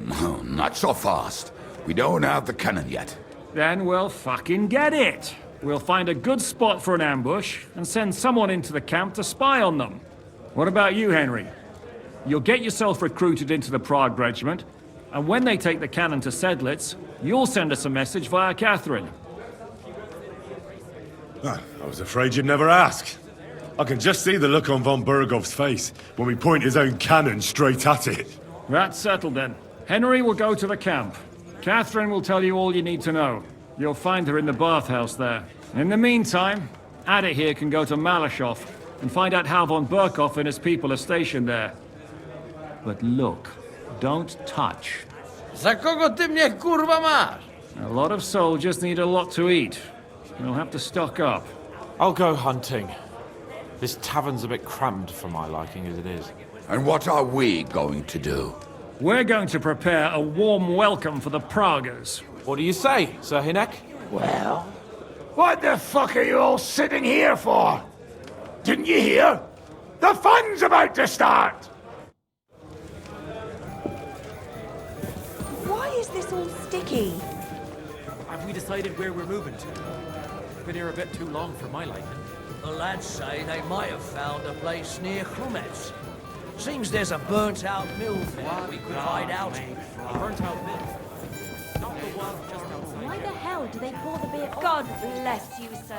No, not so fast. We don't have the cannon yet. Then we'll fucking get it. We'll find a good spot for an ambush and send someone into the camp to spy on them. What about you, Henry? You'll get yourself recruited into the Prague regiment, and when they take the cannon to Sedlitz, you'll send us a message via Catherine. I was afraid you'd never ask. I can just see the look on von Bergov's face when we point his own cannon straight at it. That's settled then. Henry will go to the camp. Catherine will tell you all you need to know. You'll find her in the bathhouse there. In the meantime, Ada here can go to Malashov and find out how von Berkov and his people are stationed there. But look, don't touch. Za kogo ty mnie kurwa masz? A lot of soldiers need a lot to eat. We'll have to stock up. I'll go hunting. This tavern's a bit cramped for my liking as it is. And what are we going to do? We're going to prepare a warm welcome for the Praguers. What do you say, Sir Hinek? Well, what the fuck are you all sitting here for? Didn't you hear? The fun's about to start! Why is this all sticky? Have we decided where we're moving to? Been here a bit too long for my liking. The lads say they might have found a place near Chlumets. Seems there's a burnt-out mill there we could hide out in. A burnt-out mill? Not the one just outside. Why the hell do they pour the beer? God bless you, sir.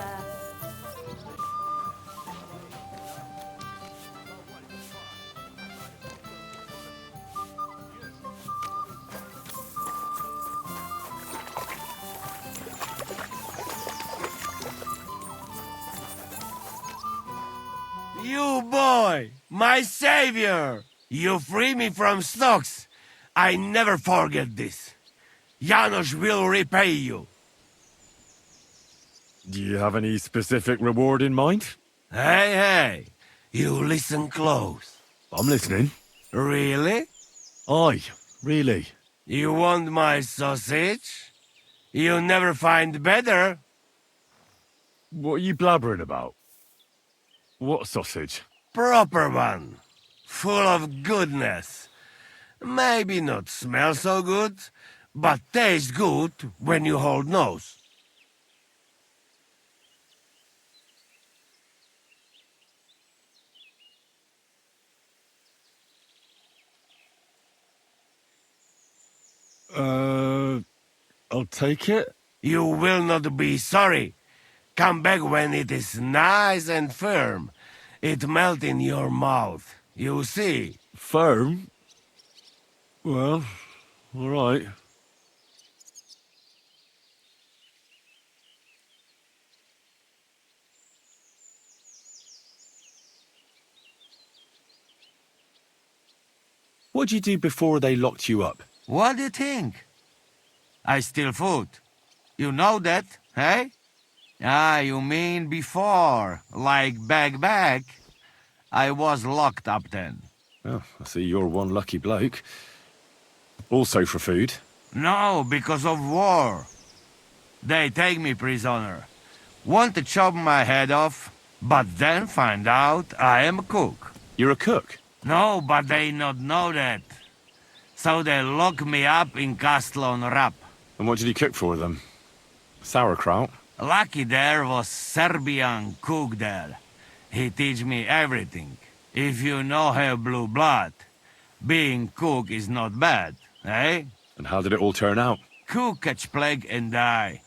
You boy, my savior! You free me from stocks. I never forget this. Janos will repay you. Do you have any specific reward in mind? Hey, you listen close. I'm listening. Really? Aye, really. You want my sausage? You'll never find better. What are you blabbering about? What sausage? Proper one. Full of goodness. Maybe not smell so good, but taste good when you hold nose. I'll take it. You will not be sorry. Come back when it is nice and firm. It melt in your mouth. You see. Firm? Well, all right. What'd you do before they locked you up? What do you think? I steal food. You know that, hey? Ah, you mean before, like back. I was locked up then. Oh, I see you're one lucky bloke. Also for food. No, because of war. They take me prisoner. Want to chop my head off, but then find out I am a cook. You're a cook? No, but they not know that. So they lock me up in Castle on Rap. And what did you cook for them? Sauerkraut? Lucky there was Serbian cook there. He teach me everything. If you no have blue blood, being cook is not bad, eh? And how did it all turn out? Cook catch plague and die.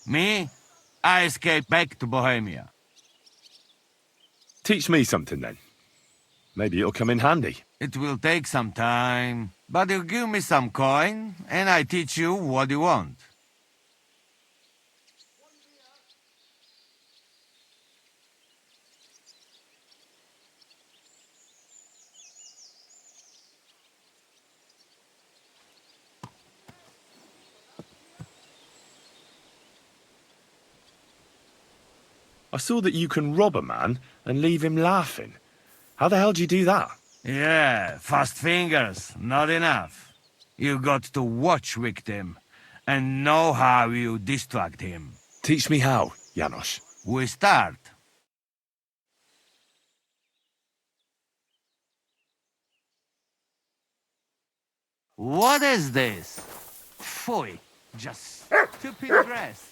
Me? I escape back to Bohemia. Teach me something then. Maybe it'll come in handy. It will take some time, but you give me some coin, and I teach you what you want. I saw that you can rob a man and leave him laughing. How the hell do you do that? Yeah, fast fingers, not enough. You got to watch victim and know how you distract him. Teach me how, Janos. We start. What is this? Pfui, just stupid dress.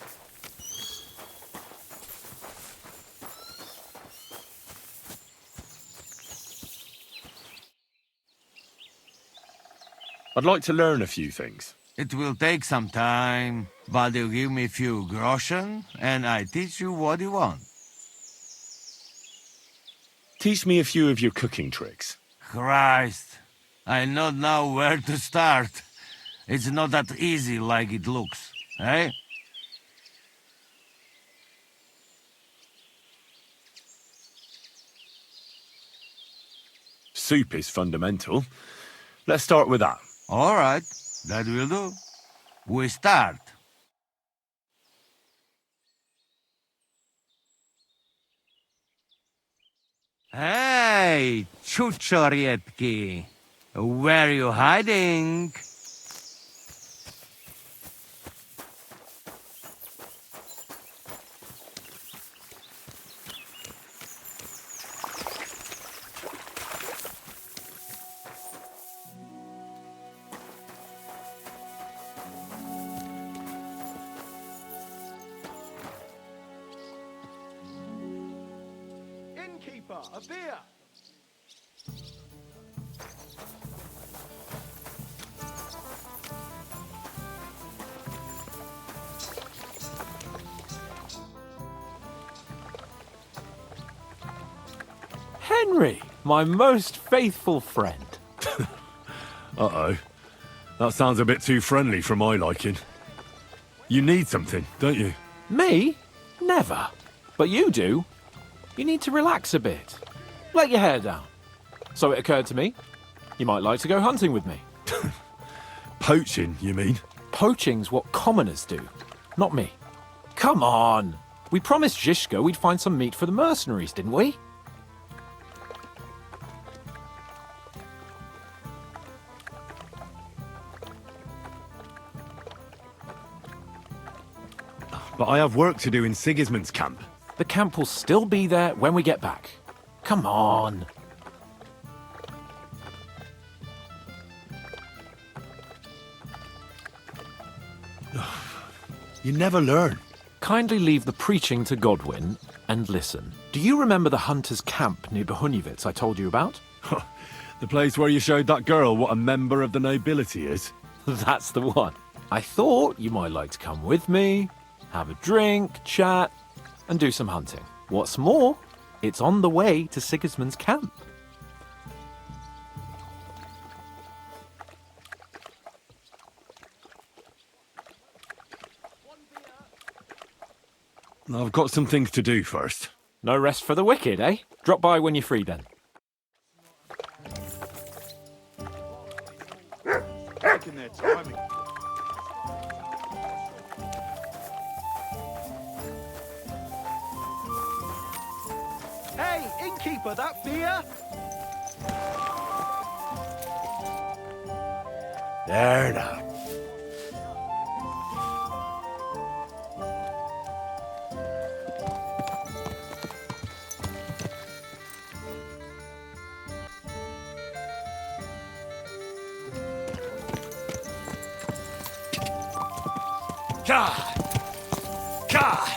I'd like to learn a few things. It will take some time, but you give me few groschen, and I teach you what you want. Teach me a few of your cooking tricks. Christ, I not know where to start. It's not that easy like it looks, eh? Soup is fundamental. Let's start with that. All right, that will do. We start. Hey, chuchorietki. Where are you hiding? Innkeeper, a beer! Henry, my most faithful friend. Uh-oh. That sounds a bit too friendly for my liking. You need something, don't you? Me? Never. But you do. You need to relax a bit. Let your hair down. So it occurred to me, you might like to go hunting with me. Poaching, you mean? Poaching's what commoners do, not me. Come on! We promised Zizka we'd find some meat for the mercenaries, didn't we? But I have work to do in Sigismund's camp. The camp will still be there when we get back. Come on! You never learn. Kindly leave the preaching to Godwin and listen. Do you remember the hunter's camp near Bohuniewicz I told you about? The place where you showed that girl what a member of the nobility is? That's the one. I thought you might like to come with me, have a drink, chat, and do some hunting. What's more, it's on the way to Sigismund's camp. I've got some things to do first. No rest for the wicked, eh? Drop by when you're free then. Taking their timing. Hey, innkeeper, that beer? There now. Go! Die!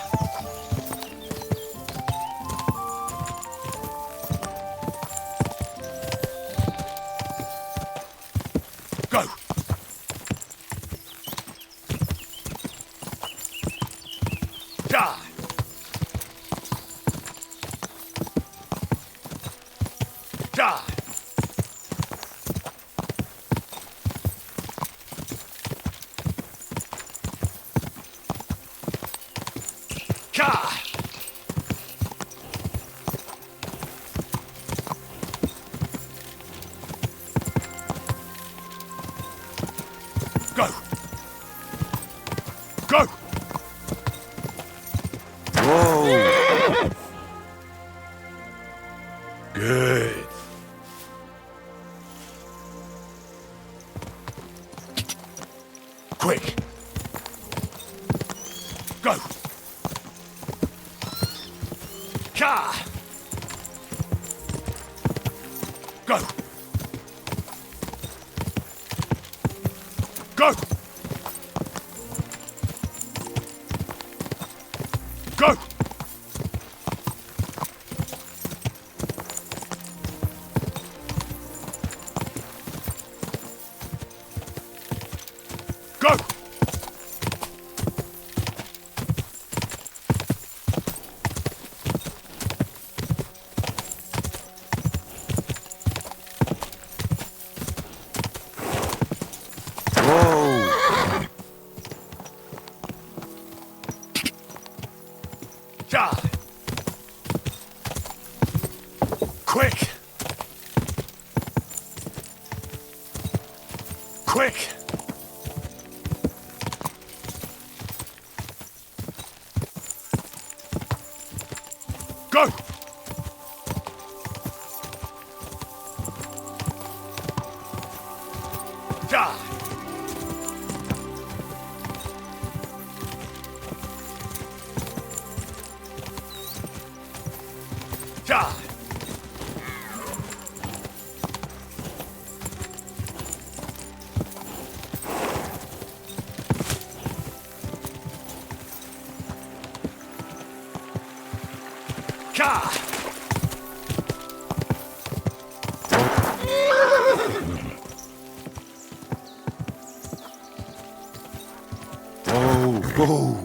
Die! Go! Go! Whoa! Good. Quick! Go! Ka! Go! Go! Go! Go! Whoa! Die! Quick! Quick! Go! Die! Die! Ka! Oh, oh.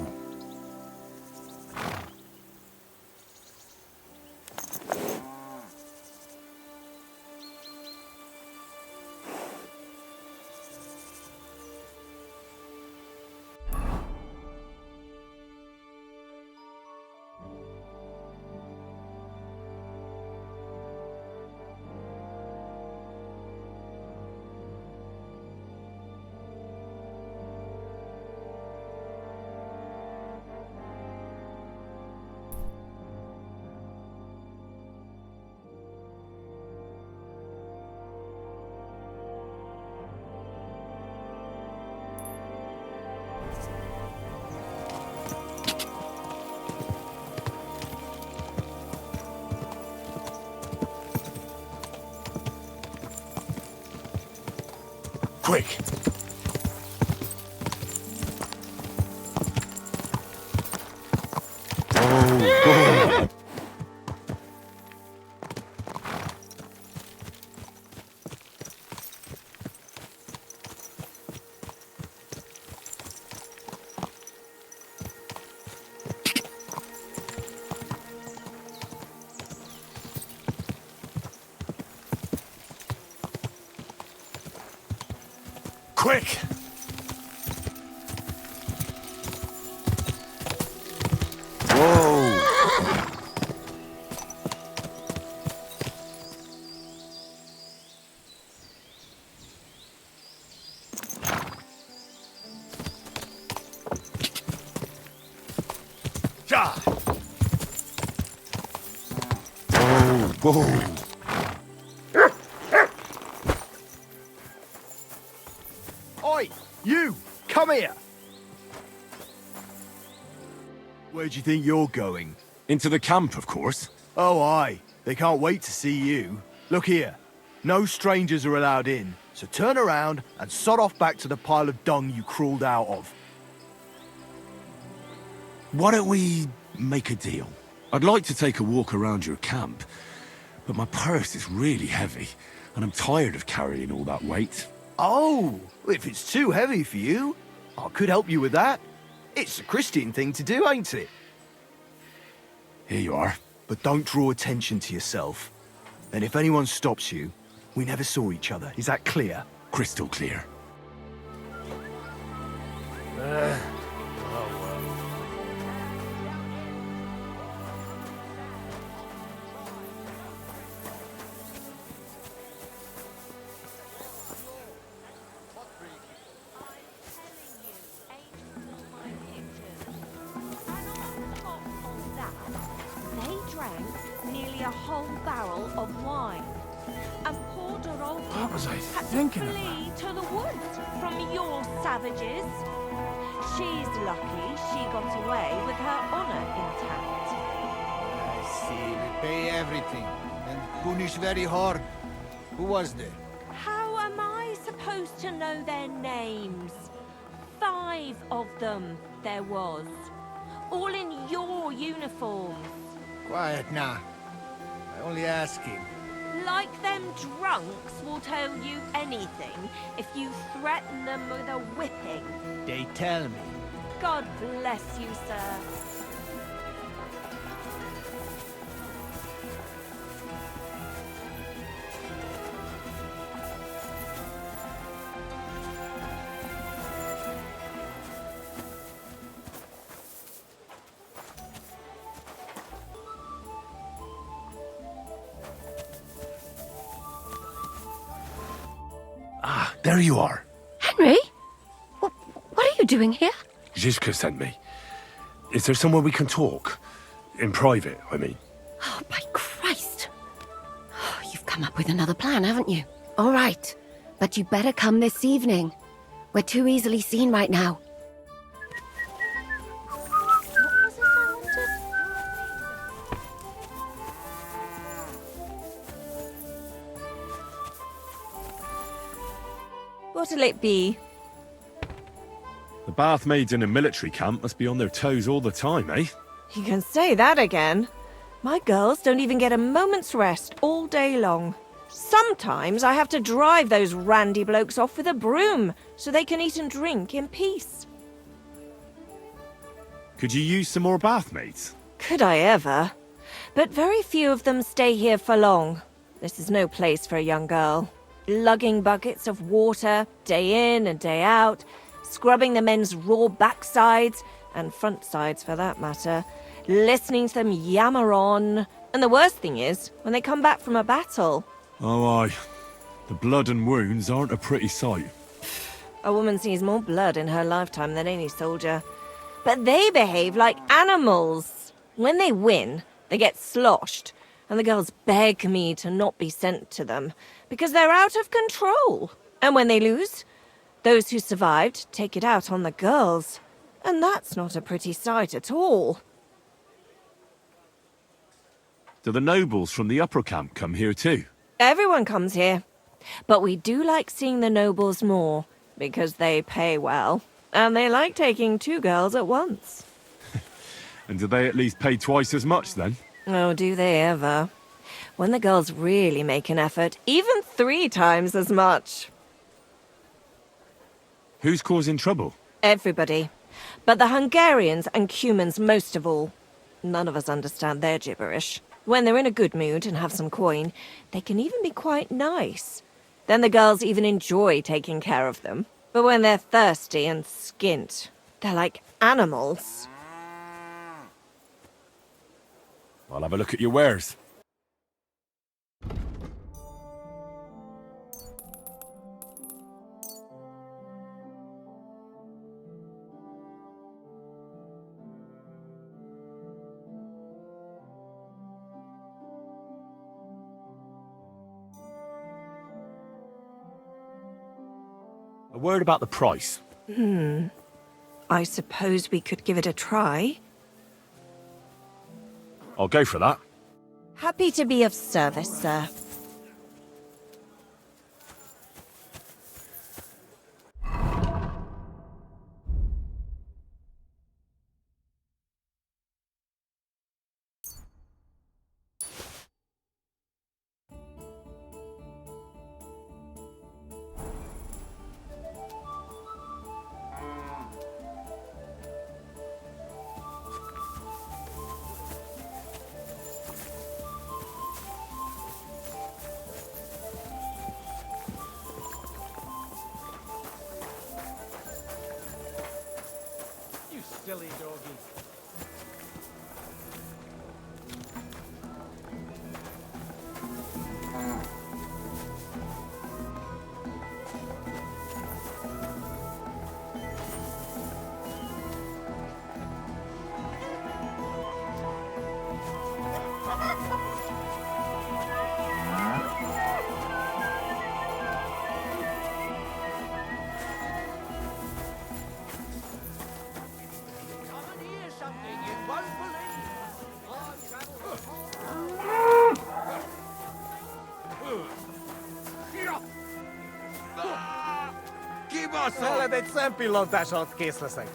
Quick! Oh, oh. Quick! Whoa! Ja! Whoa! Whoa! Oi! You! Come here! Where do you think you're going? Into the camp, of course. Oh, aye. They can't wait to see you. Look here. No strangers are allowed in, so turn around and sod off back to the pile of dung you crawled out of. Why don't we make a deal? I'd like to take a walk around your camp, but my purse is really heavy, and I'm tired of carrying all that weight. Oh, if it's too heavy for you, I could help you with that. It's a Christian thing to do, ain't it? Here you are. But don't draw attention to yourself. And if anyone stops you, we never saw each other. Is that clear? Crystal clear. They drank nearly a whole barrel of wine. And poor Dorothy What was I had thinking to about? flee to the woods from your savages. She's lucky she got away with her honor intact. I see. We pay everything and punish very hard. Who was there? How am I supposed to know their names? 5 of them there was. All in your uniforms. Quiet now. I only asking. Like them drunks will tell you anything if you threaten them with a whipping. They tell me. God bless you, sir. Ah, there you are. Henry? What are you doing here? Zizka sent me. Is there somewhere we can talk? In private, I mean. Oh, by Christ. Oh, you've come up with another plan, haven't you? All right. But you better come this evening. We're too easily seen right now. What'll it be? The bath maids in a military camp must be on their toes all the time, eh? You can say that again. My girls don't even get a moment's rest all day long. Sometimes I have to drive those randy blokes off with a broom so they can eat and drink in peace. Could you use some more bath maids? Could I ever? But very few of them stay here for long. This is no place for a young girl. Lugging buckets of water, day in and day out, scrubbing the men's raw backsides, and front sides for that matter, listening to them yammer on. And the worst thing is, when they come back from a battle. Oh, aye. The blood and wounds aren't a pretty sight. A woman sees more blood in her lifetime than any soldier. But they behave like animals. When they win, they get sloshed, and the girls beg me to not be sent to them, because they're out of control. And when they lose, those who survived take it out on the girls. And that's not a pretty sight at all. Do the nobles from the upper camp come here too? Everyone comes here. But we do like seeing the nobles more, because they pay well. And they like taking 2 girls at once. And do they at least pay twice as much then? Oh, do they ever? When the girls really make an effort, even 3 times as much. Who's causing trouble? Everybody. But the Hungarians and Cumans most of all. None of us understand their gibberish. When they're in a good mood and have some coin, they can even be quite nice. Then the girls even enjoy taking care of them. But when they're thirsty and skint, they're like animals. I'll have a look at your wares. A word about the price. I suppose we could give it a try. I'll go for that. Happy to be of service, sir. silly doggy. Egy szempillantásat kész leszek.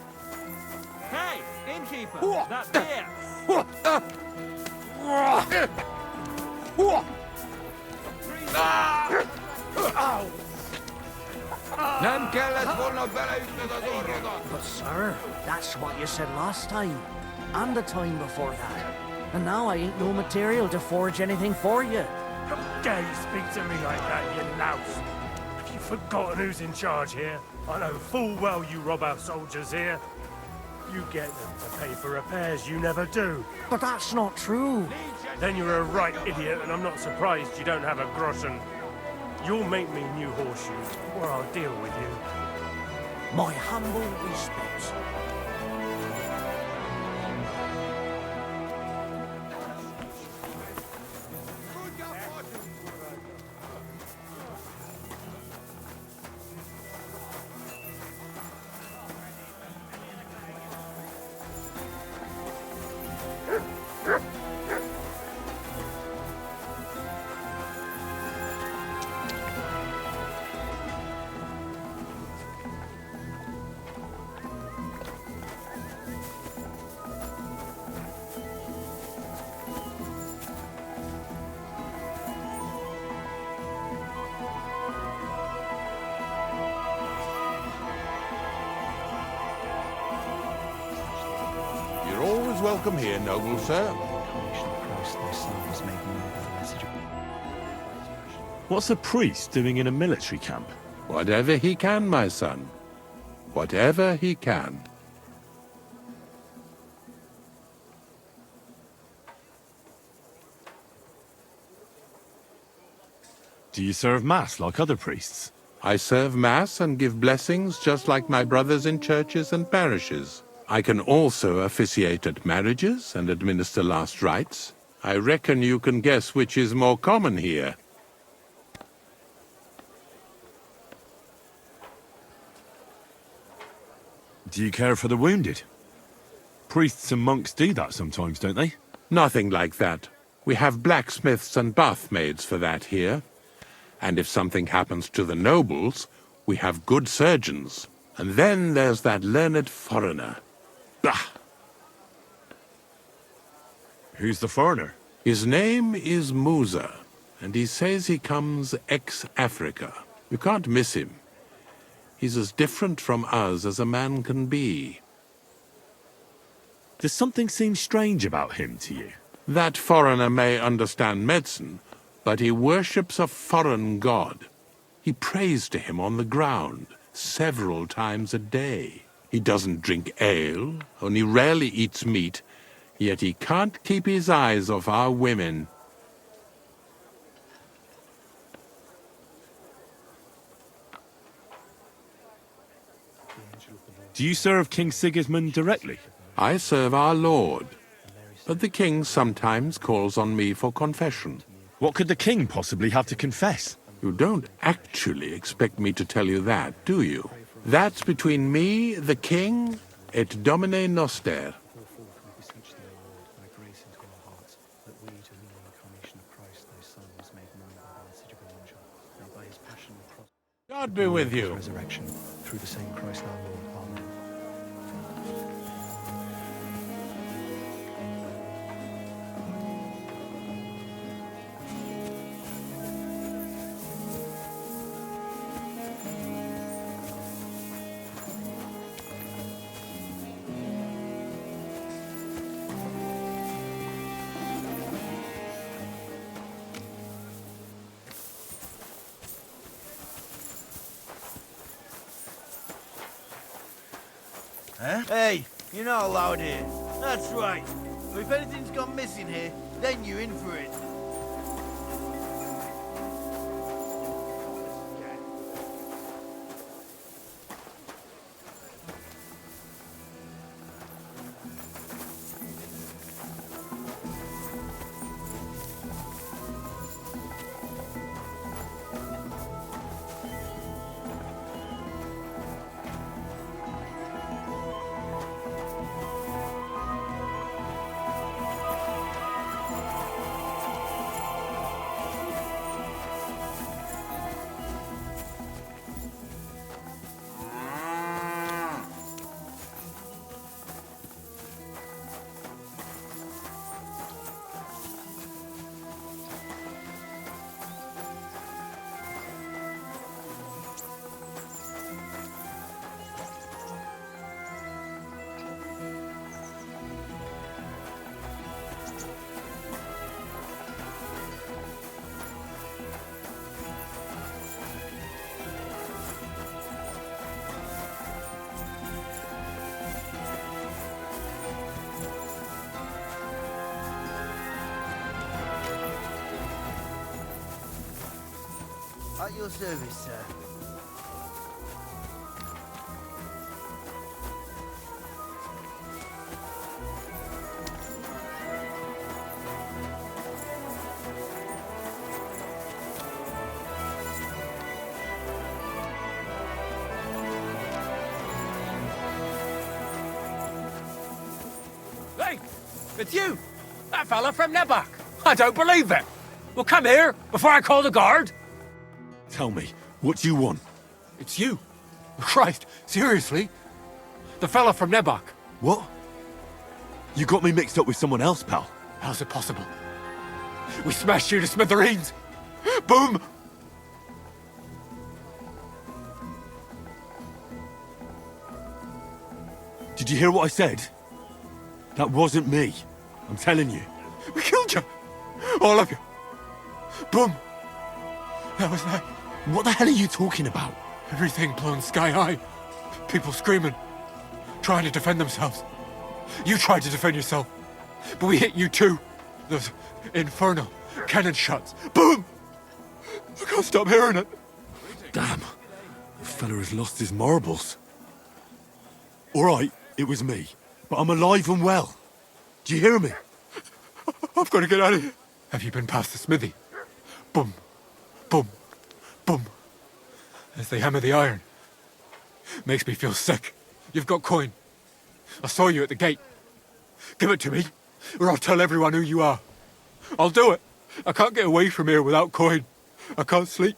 Hey, innkeeper! That beer! Nem kellett volna beleütnöd az orrodat! But sir, that's what you said last time. And the time before that. And now I ain't no material to forge anything for you. How dare you speak to me like that, you louse? Have you forgotten who's in charge here? I know full well you rob our soldiers here. You get them to pay for repairs you never do. But that's not true. Then you're a right idiot, and I'm not surprised you don't have a groschen. You'll make me new horseshoes, or I'll deal with you. My humble respects. You're always welcome here, noble sir. What's a priest doing in a military camp? Whatever he can, my son. Whatever he can. Do you serve mass like other priests? I serve Mass and give blessings just like my brothers in churches and parishes. I can also officiate at marriages and administer last rites. I reckon you can guess which is more common here. Do you care for the wounded? Priests and monks do that sometimes, don't they? Nothing like that. We have blacksmiths and bathmaids for that here. And if something happens to the nobles, we have good surgeons. And then there's that learned foreigner. Bah! Who's the foreigner? His name is Musa, and he says he comes ex-Africa. You can't miss him. He's as different from us as a man can be. Does something seem strange about him to you? That foreigner may understand medicine, but he worships a foreign god. He prays to him on the ground several times a day. He doesn't drink ale, only rarely eats meat, yet he can't keep his eyes off our women. Do you serve King Sigismund directly? I serve our Lord, but the king sometimes calls on me for confession. What could the king possibly have to confess? You don't actually expect me to tell you that, do you? That's between me, the king, et Domine Noster. God be with you. Resurrection through the same Christ our Lord. Amen. Hey, You're not allowed here. That's right. But if anything's gone missing here, then you're in for it. At your service, sir. Hey, it's you! That fella from Nebach! I don't believe it! Well, come here before I call the guard! Tell me, what do you want? It's you. Christ, seriously? The fella from Nebach. What? You got me mixed up with someone else, pal. How's it possible? We smashed you to smithereens. Boom! Did you hear what I said? That wasn't me. I'm telling you. We killed you. All of you. Boom. That was that. What the hell are you talking about? Everything blown sky high. People screaming. Trying to defend themselves. You tried to defend yourself. But we hit you too. Those infernal cannon shots. Boom! I can't stop hearing it. Damn. The fella has lost his marbles. Alright, it was me. But I'm alive and well. Do you hear me? I've got to get out of here. Have you been past the smithy? Boom. Boom. Boom. As they hammer the iron. Makes me feel sick. You've got coin. I saw you at the gate. Give it to me, or I'll tell everyone who you are. I'll do it. I can't get away from here without coin. I can't sleep.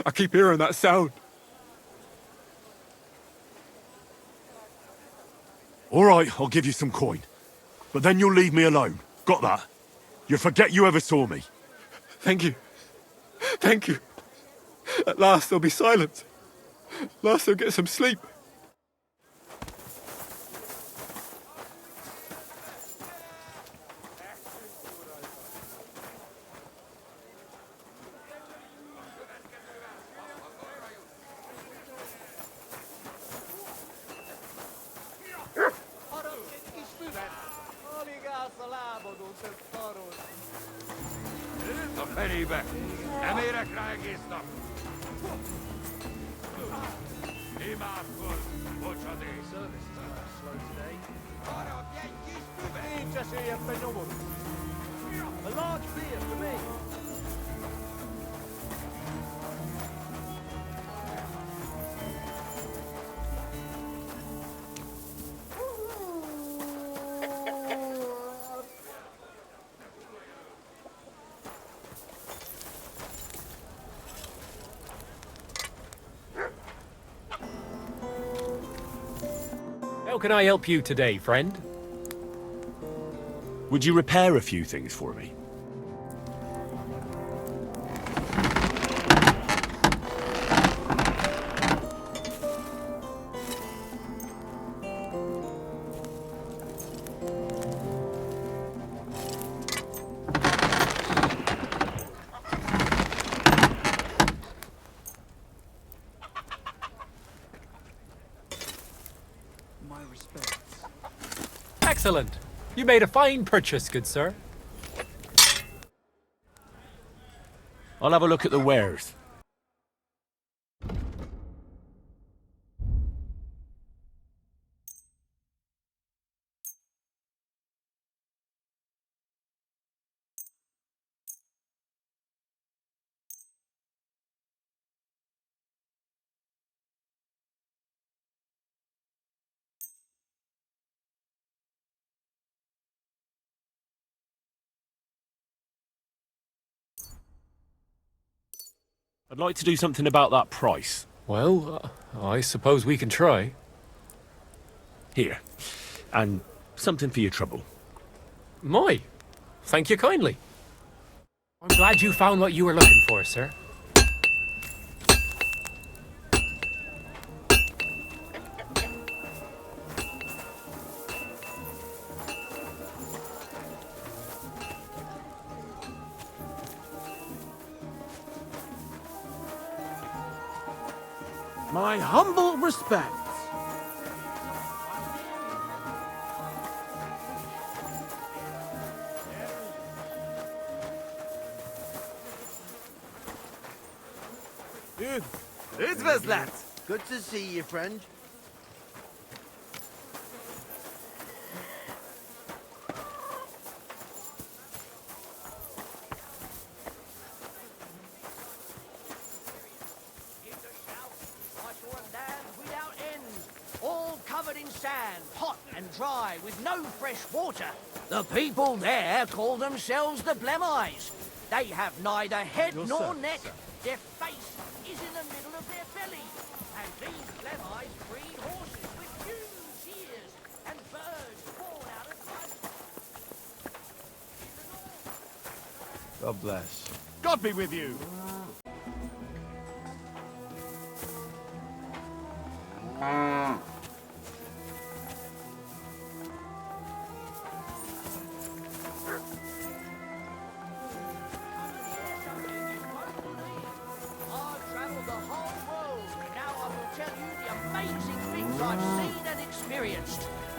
I keep hearing that sound. All right, I'll give you some coin. But then you'll leave me alone. Got that? You'll forget you ever saw me. Thank you. Thank you. At last there'll be silence. At last I'll get some sleep. Felébe! Nem érek rá egész nap! Imádkozz! Bocsadék! Maradj egy kis füvet! Nincs esélyem, te nyomod! A large beer for me! How can I help you today, friend? Would you repair a few things for me? My respect. Excellent. You made a fine purchase, good sir. I'll have a look at the wares. I'd like to do something about that price. Well, I suppose we can try. Here. And something for your trouble. My, thank you kindly. I'm glad you found what you were looking for, sir. My humble respects. Good. It was that. Good to see you, friend. Dry with no fresh water. The people there call themselves the Blemites. They have neither head nor neck. Their face is in the middle of their belly. And these Blemites breed horses with huge ears and birds born out of life. God bless. God be with you.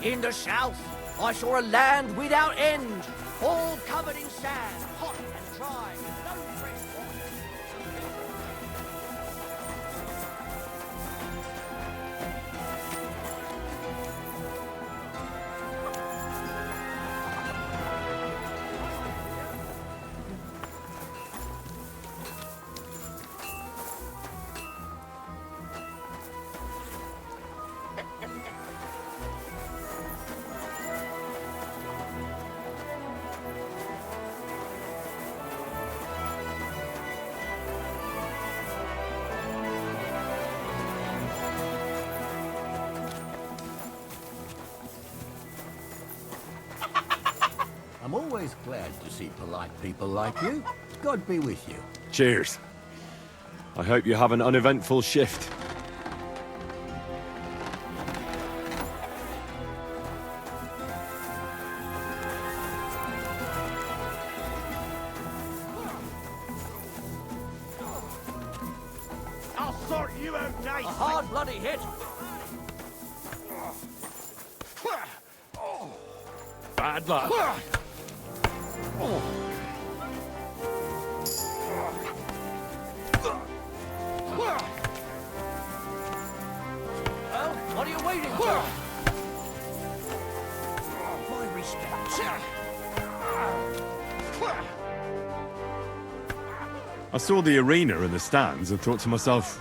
In the south, I saw a land without end, all covered in sand, hot and dry, with no fresh water. I'm always glad to see polite people like you. God be with you. Cheers. I hope you have an uneventful shift. I'll sort you out nice. A hard bloody hit. Bad luck. Well, what are you waiting for? My respects. I saw the arena and the stands and thought to myself,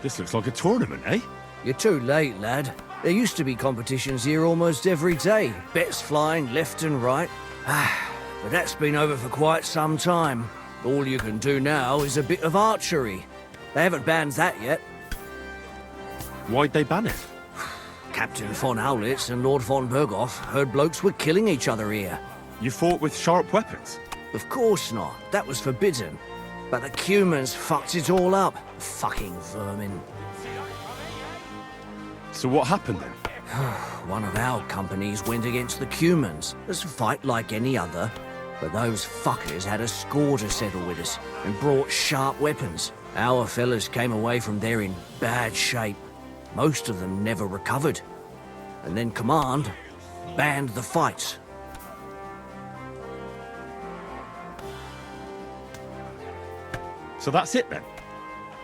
this looks like a tournament, eh? You're too late, lad. There used to be competitions here almost every day. Bets flying left and right. But that's been over for quite some time. All you can do now is a bit of archery. They haven't banned that yet. Why'd they ban it? Captain von Howlitz and Lord von Berghoff heard blokes were killing each other here. You fought with sharp weapons? Of course not. That was forbidden. But the Cumans fucked it all up. Fucking vermin. So what happened then? One of our companies went against the Cumans. It's a fight like any other. But those fuckers had a score to settle with us and brought sharp weapons. Our fellas came away from there in bad shape. Most of them never recovered. And then Command, banned the fights. So that's it then?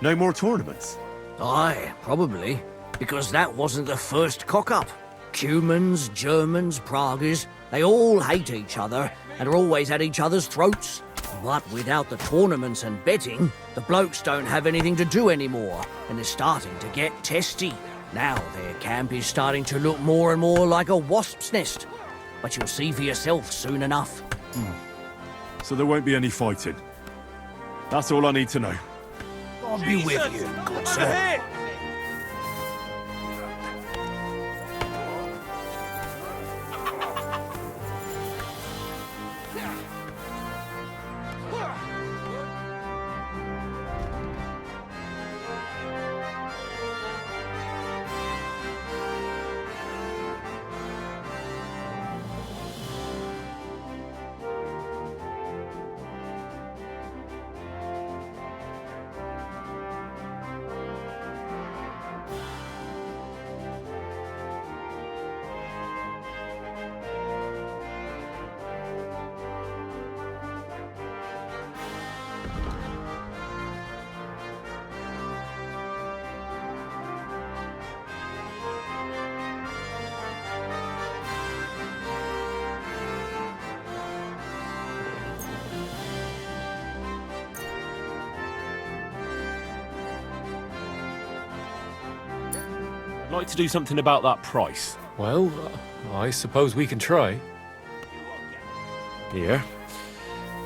No more tournaments? Aye, probably. Because that wasn't the first cock-up. Cumans, Germans, Praguers, they all hate each other and are always at each other's throats. But without the tournaments and betting, the blokes don't have anything to do anymore, and they're starting to get testy. Now their camp is starting to look more and more like a wasp's nest. But you'll see for yourself soon enough. So there won't be any fighting? That's all I need to know. God be with you, good sir. I'd like to do something about that price. Well, I suppose we can try. Here.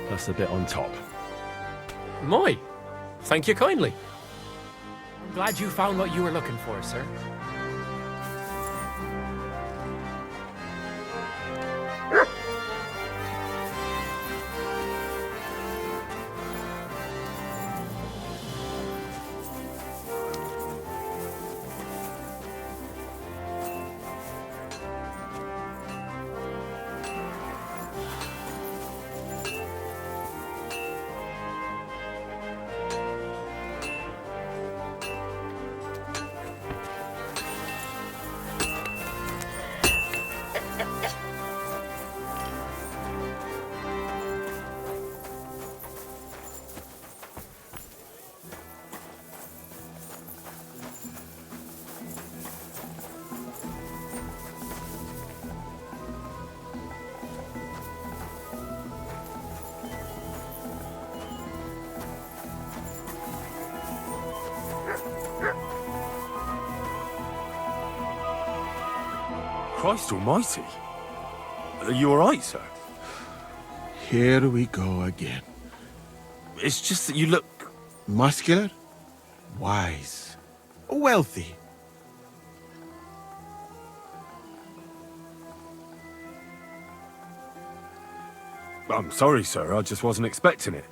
That's the bit on top. My, thank you kindly. I'm glad you found what you were looking for, sir. Christ almighty. Are you alright, sir? Here we go again. It's just that you look... Muscular, wise, wealthy. I'm sorry, sir. I just wasn't expecting it.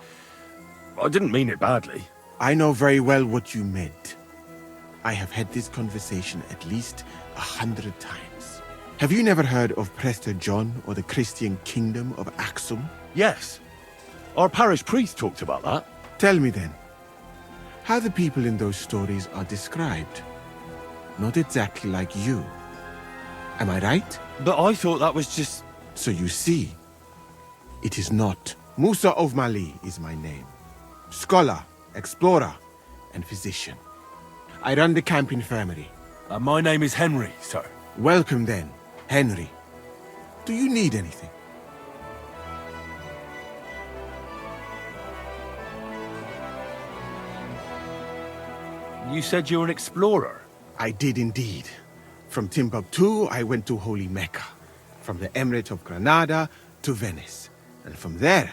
I didn't mean it badly. I know very well what you meant. I have had this conversation at least 100 times. Have you never heard of Prester John or the Christian kingdom of Axum? Yes. Our parish priest talked about that. Tell me then, how the people in those stories are described. Not exactly like you. Am I right? But I thought that was just... So you see, it is not. Musa of Mali is my name. Scholar, explorer, and physician. I run the camp infirmary. My name is Henry, sir. Welcome then, Henry. Do you need anything? You said you were an explorer? I did indeed. From Timbuktu, I went to Holy Mecca. From the Emirate of Granada to Venice. And from there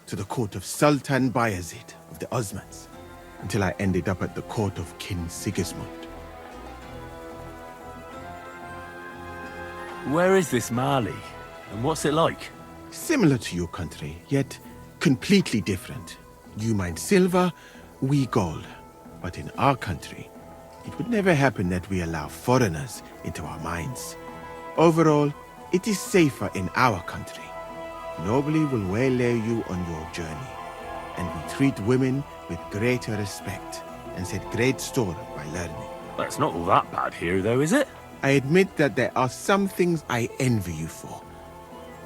to the court of Sultan Bayezid of the Osmans. Until I ended up at the court of King Sigismund. Where is this Mali? And what's it like? Similar to your country, yet completely different. You mine silver, we gold. But in our country, it would never happen that we allow foreigners into our mines. Overall, it is safer in our country. Nobody will waylay you on your journey. And we treat women with greater respect and set great store by learning. Well, it's not all that bad here, though, is it? I admit that there are some things I envy you for,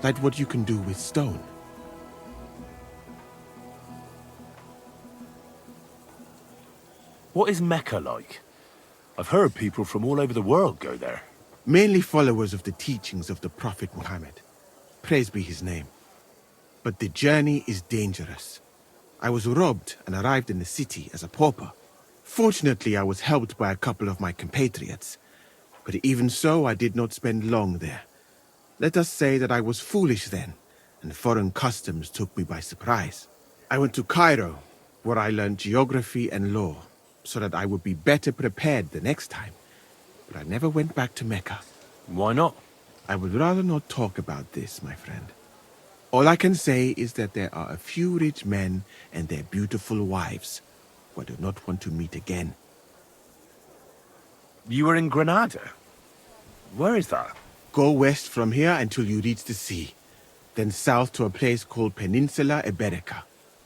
like what you can do with stone. What is Mecca like? I've heard people from all over the world go there. Mainly followers of the teachings of the Prophet Muhammad. Praise be his name. But the journey is dangerous. I was robbed and arrived in the city as a pauper. Fortunately, I was helped by a couple of my compatriots. But even so, I did not spend long there. Let us say that I was foolish then, and foreign customs took me by surprise. I went to Cairo, where I learned geography and law, so that I would be better prepared the next time. But I never went back to Mecca. Why not? I would rather not talk about this, my friend. All I can say is that there are a few rich men and their beautiful wives who I do not want to meet again. You were in Granada? Where is that? Go west from here until you reach the sea, then south to a place called Peninsula Iberica.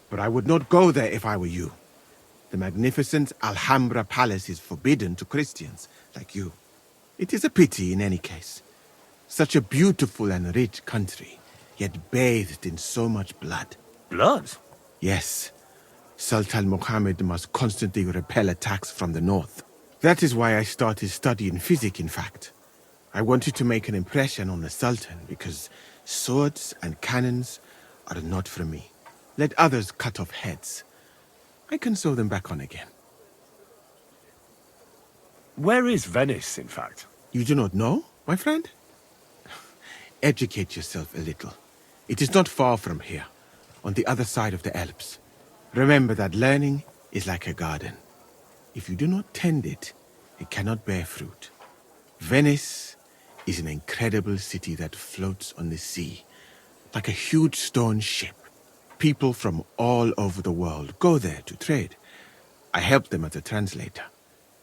But I would not go there if I were you. The magnificent Alhambra Palace is forbidden to Christians like you. It is a pity in any case. Such a beautiful and rich country, yet bathed in so much blood. Blood? Yes. Sultan Mohammed must constantly repel attacks from the north. That is why I started studying physics, in fact. I wanted to make an impression on the Sultan because swords and cannons are not for me. Let others cut off heads. I can sew them back on again. Where is Venice, in fact? You do not know, my friend? Educate yourself a little. It is not far from here, on the other side of the Alps. Remember that learning is like a garden. If you do not tend it, it cannot bear fruit. Venice is an incredible city that floats on the sea, like a huge stone ship. People from all over the world go there to trade. I help them as a translator,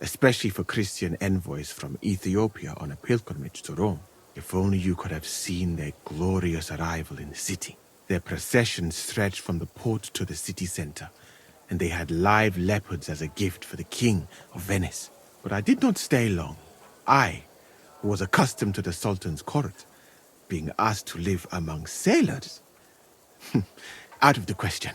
especially for Christian envoys from Ethiopia on a pilgrimage to Rome. If only you could have seen their glorious arrival in the city. Their processions stretched from the port to the city center, and they had live leopards as a gift for the king of Venice. But I did not stay long. I, who was accustomed to the Sultan's court, being asked to live among sailors? Out of the question.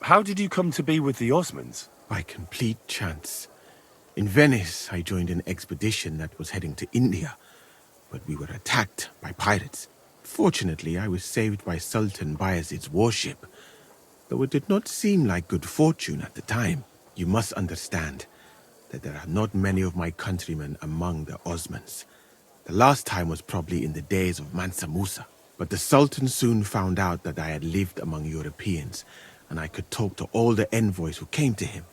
How did you come to be with the Osmans? By complete chance. In Venice, I joined an expedition that was heading to India, but we were attacked by pirates. Fortunately, I was saved by Sultan Bayezid's warship, though it did not seem like good fortune at the time. You must understand that there are not many of my countrymen among the Osmans. The last time was probably in the days of Mansa Musa. But the Sultan soon found out that I had lived among Europeans, and I could talk to all the envoys who came to him.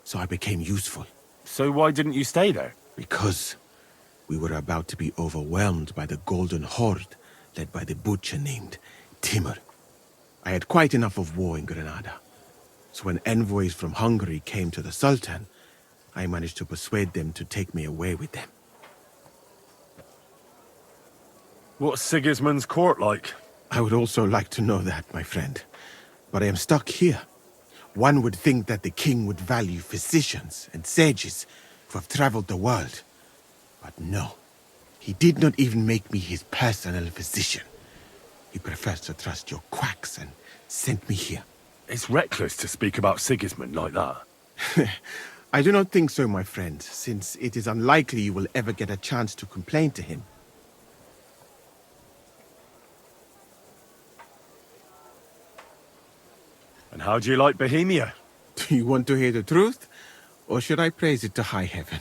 So I became useful. So why didn't you stay there? Because we were about to be overwhelmed by the Golden Horde, led by the butcher named Timur. I had quite enough of war in Granada. So when envoys from Hungary came to the Sultan, I managed to persuade them to take me away with them. What's Sigismund's court like? I would also like to know that, my friend. But I am stuck here. One would think that the king would value physicians and sages who have traveled the world. But no. He did not even make me his personal physician. He prefers to trust your quacks and sent me here. It's reckless to speak about Sigismund like that. I do not think so, my friend, since it is unlikely you will ever get a chance to complain to him. And how do you like Bohemia? Do you want to hear the truth? Or should I praise it to high heaven?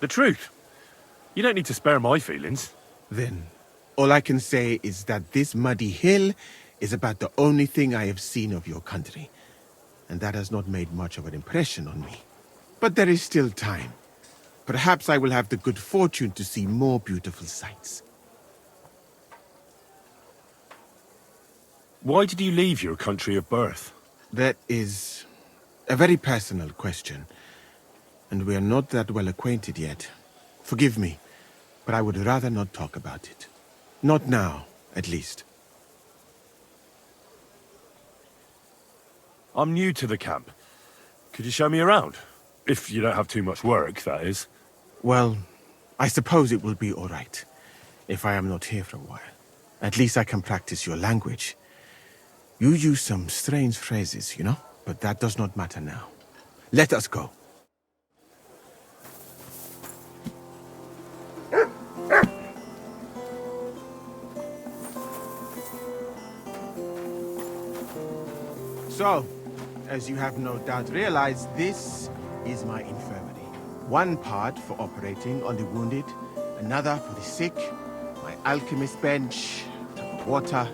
The truth. You don't need to spare my feelings. Then, all I can say is that this muddy hill is about the only thing I have seen of your country. And that has not made much of an impression on me. But there is still time. Perhaps I will have the good fortune to see more beautiful sights. Why did you leave your country of birth? That is a very personal question, and we are not that well acquainted yet. Forgive me, but I would rather not talk about it. Not now, at least. I'm new to the camp. Could you show me around? If you don't have too much work, that is. Well, I suppose it will be all right if I am not here for a while. At least I can practice your language. You use some strange phrases, you know? But that does not matter now. Let us go. So, as you have no doubt realized, this is my infirmary. One part for operating on the wounded, another for the sick, my alchemist bench, water,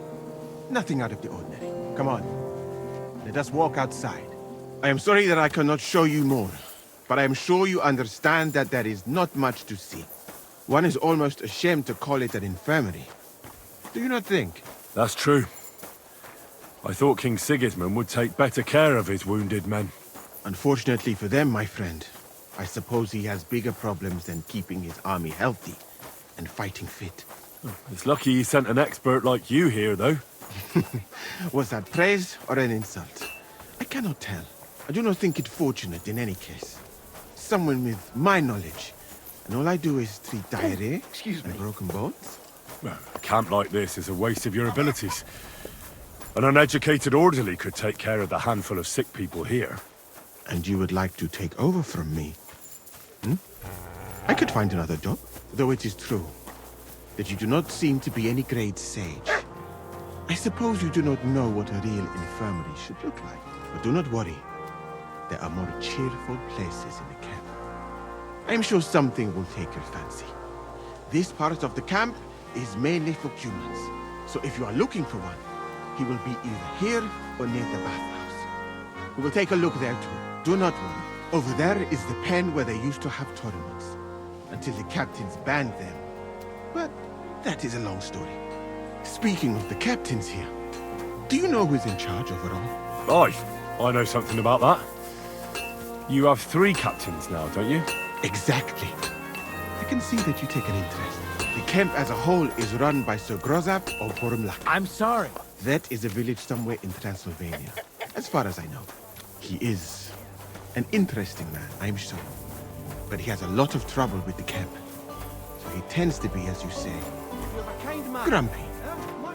nothing out of the ordinary. Come on, let us walk outside. I am sorry that I cannot show you more, but I am sure you understand that there is not much to see. One is almost ashamed to call it an infirmary. Do you not think? That's true. I thought King Sigismund would take better care of his wounded men. Unfortunately for them, my friend, I suppose he has bigger problems than keeping his army healthy and fighting fit. It's lucky he sent an expert like you here, though. Was that praise or an insult? I cannot tell. I do not think it fortunate in any case. Someone with my knowledge, and all I do is treat diarrhea and broken bones. Well, a camp like this is a waste of your abilities. An uneducated orderly could take care of the handful of sick people here. And you would like to take over from me? Hmm? I could find another job, though it is true that you do not seem to be any great sage. I suppose you do not know what a real infirmary should look like. But do not worry. There are more cheerful places in the camp. I am sure something will take your fancy. This part of the camp is mainly for humans. So if you are looking for one, he will be either here or near the bathhouse. We will take a look there too. Do not worry. Over there is the pen where they used to have tournaments, until the captains banned them. But that is a long story. Speaking of the captains here, do you know who's in charge overall? I know something about that. You have 3 captains now, don't you? Exactly. I can see that you take an interest. The camp as a whole is run by Sir Grozap or Borumlak. I'm sorry. That is a village somewhere in Transylvania, as far as I know. He is an interesting man, I'm sure. But he has a lot of trouble with the camp. So he tends to be, as you say, grumpy.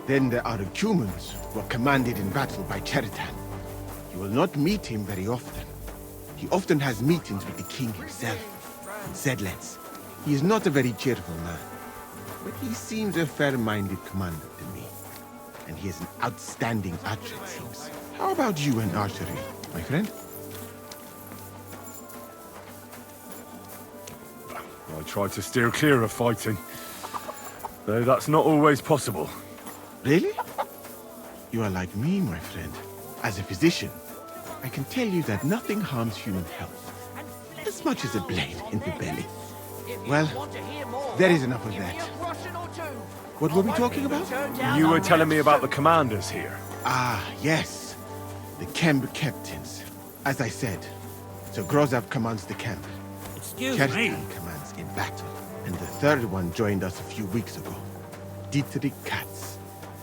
Then there are the humans who are commanded in battle by Cheritan. You will not meet him very often. He often has meetings with the king himself in Sedlets. He is not a very cheerful man, but he seems a fair-minded commander to me. And he is an outstanding archer, it seems. How about you and archery, my friend? I try to steer clear of fighting, though that's not always possible. Really? You are like me, my friend. As a physician, I can tell you that nothing harms human health as much as a blade in the belly. Well, there is enough of that. What were we talking about? You were telling me about the commanders here. Ah, yes. The camp captains. As I said, Sir Grozap commands the camp. Excuse Kerstin me. commands in battle. And the third one joined us a few weeks ago. Dietrich Katz,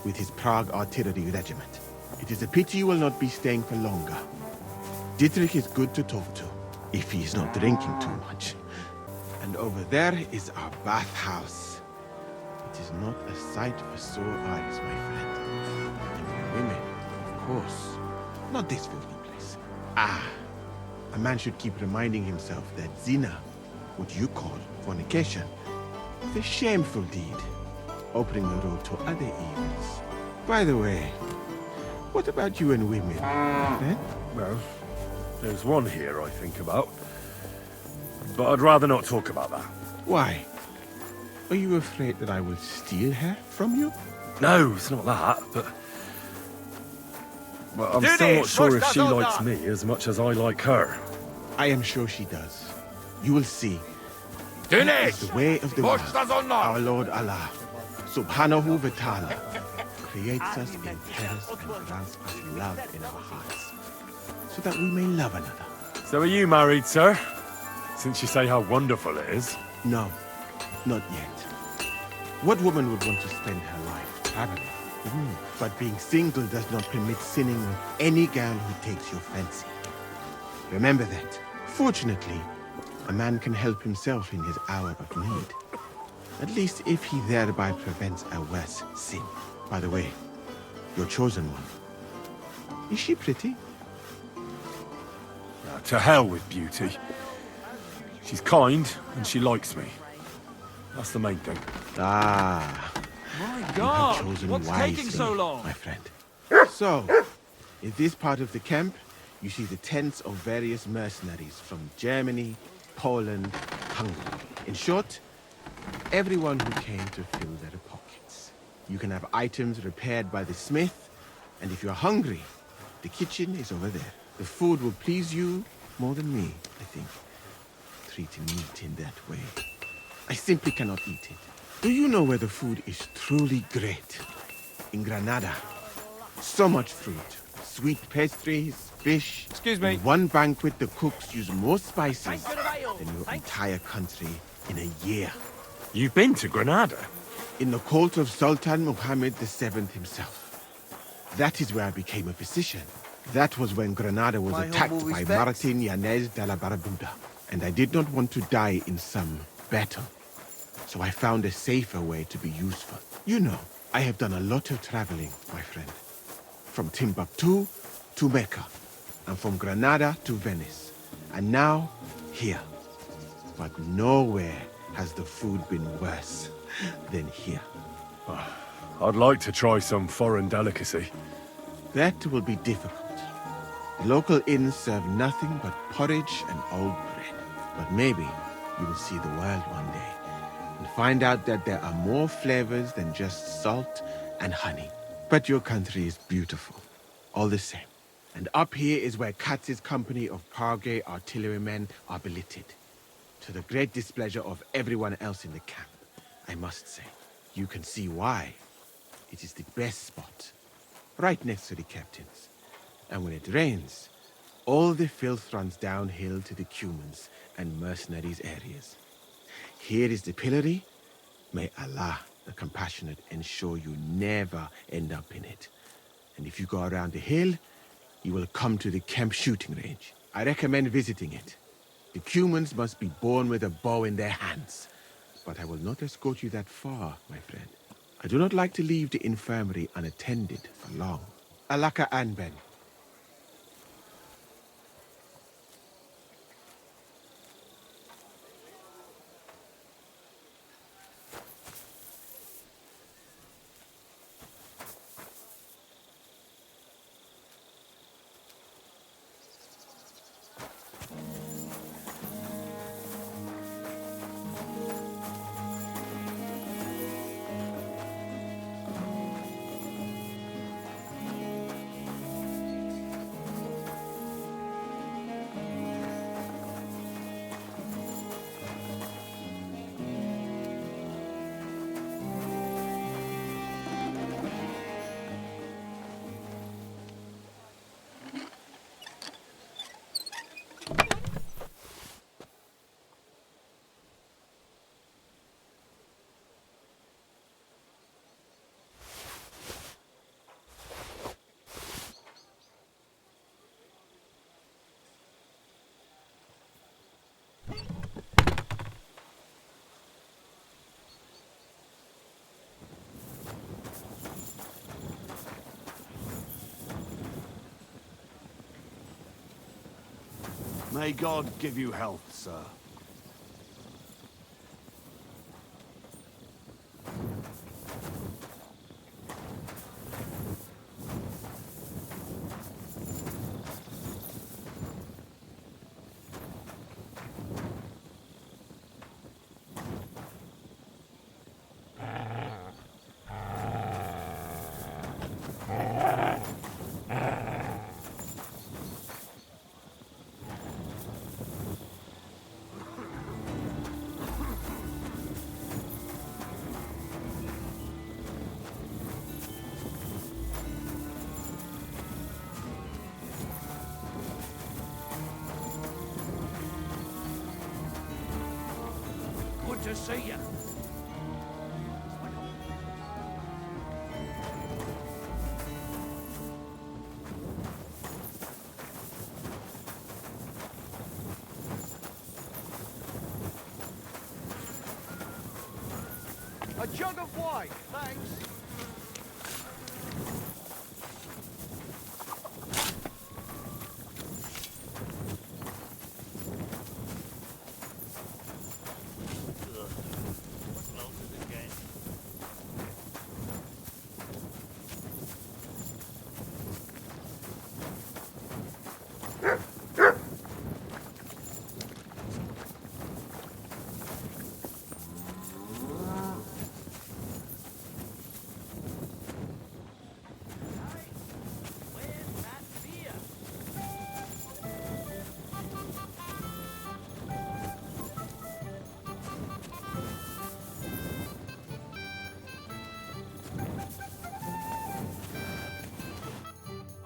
with his Prague artillery regiment. It is a pity you will not be staying for longer. Dietrich is good to talk to, if he is not drinking too much. And over there is our bathhouse. It is not a sight for sore eyes, my friend. And for women, of course. Not this filthy place. Ah, a man should keep reminding himself that zina, what you call fornication, is a shameful deed, opening the road to other evils. By the way, what about you and women, friend? Well, there's one here I think about. But I'd rather not talk about that. Why? Are you afraid that I will steal her from you? No, it's not that, but... Well, I'm still not sure if she likes me as much as I like her. I am sure she does. You will see. It is the way of the world. Our Lord Allah, Subhanahu wa Ta'ala, creates us in pairs and grants us love in our hearts, so that we may love another. So are you married, sir? Since you say how wonderful it is. No, not yet. What woman would want to spend her life traveling? But being single does not permit sinning with any girl who takes your fancy. Remember that. Fortunately, a man can help himself in his hour of need. At least if he thereby prevents a worse sin. By the way, your chosen one. Is she pretty? To hell with beauty. She's kind and she likes me. That's the main thing. Ah. My You have God, chosen what's wisely, taking so long? my friend. So, in this part of the camp, you see the tents of various mercenaries from Germany, Poland, Hungary. In short, everyone who came to fill their pockets. You can have items repaired by the smith, and if you're hungry, the kitchen is over there. The food will please you more than me, I think. Treating meat in that way. I simply cannot eat it. Do you know where the food is truly great? In Granada. So much fruit, sweet pastries, fish. Excuse me. In one banquet, the cooks use more spices than your entire country in a year. You've been to Granada? In the court of Sultan Muhammad VII himself. That is where I became a physician. That was when Granada was My attacked humble by respects. Martin Yanez de la Barbuda. And I did not want to die in some battle. So I found a safer way to be useful. You know, I have done a lot of traveling, my friend. From Timbuktu to Mecca. And from Granada to Venice. And now, here. But nowhere has the food been worse than here. I'd like to try some foreign delicacy. That will be difficult. The local inns serve nothing but porridge and old bread. But maybe you will see the world one day and find out that there are more flavors than just salt and honey. But your country is beautiful, all the same. And up here is where Katz's company of Pargay artillerymen are billeted. To the great displeasure of everyone else in the camp, I must say. You can see why. It is the best spot, right next to the captains. And when it rains, all the filth runs downhill to the Cumans and mercenaries areas. Here is the pillory. May Allah, the compassionate, ensure you never end up in it. And if you go around the hill, you will come to the camp shooting range. I recommend visiting it. The Cumans must be born with a bow in their hands. But I will not escort you that far, my friend. I do not like to leave the infirmary unattended for long. Alaka Anben. May God give you health, sir. Good to see you. A jug of wine, thanks.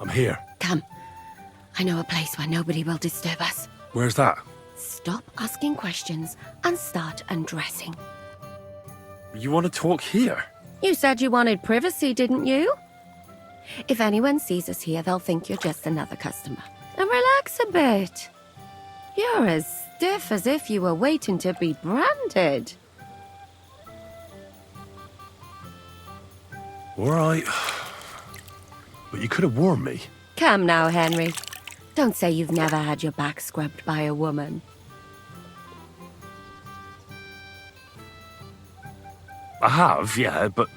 I'm here. Come. I know a place where nobody will disturb us. Where's that? Stop asking questions and start undressing. You want to talk here? You said you wanted privacy, didn't you? If anyone sees us here, they'll think you're just another customer. And relax a bit. You're as stiff as if you were waiting to be branded. All right. But you could have warned me. Come now, Henry. Don't say you've never had your back scrubbed by a woman. I have, yeah, but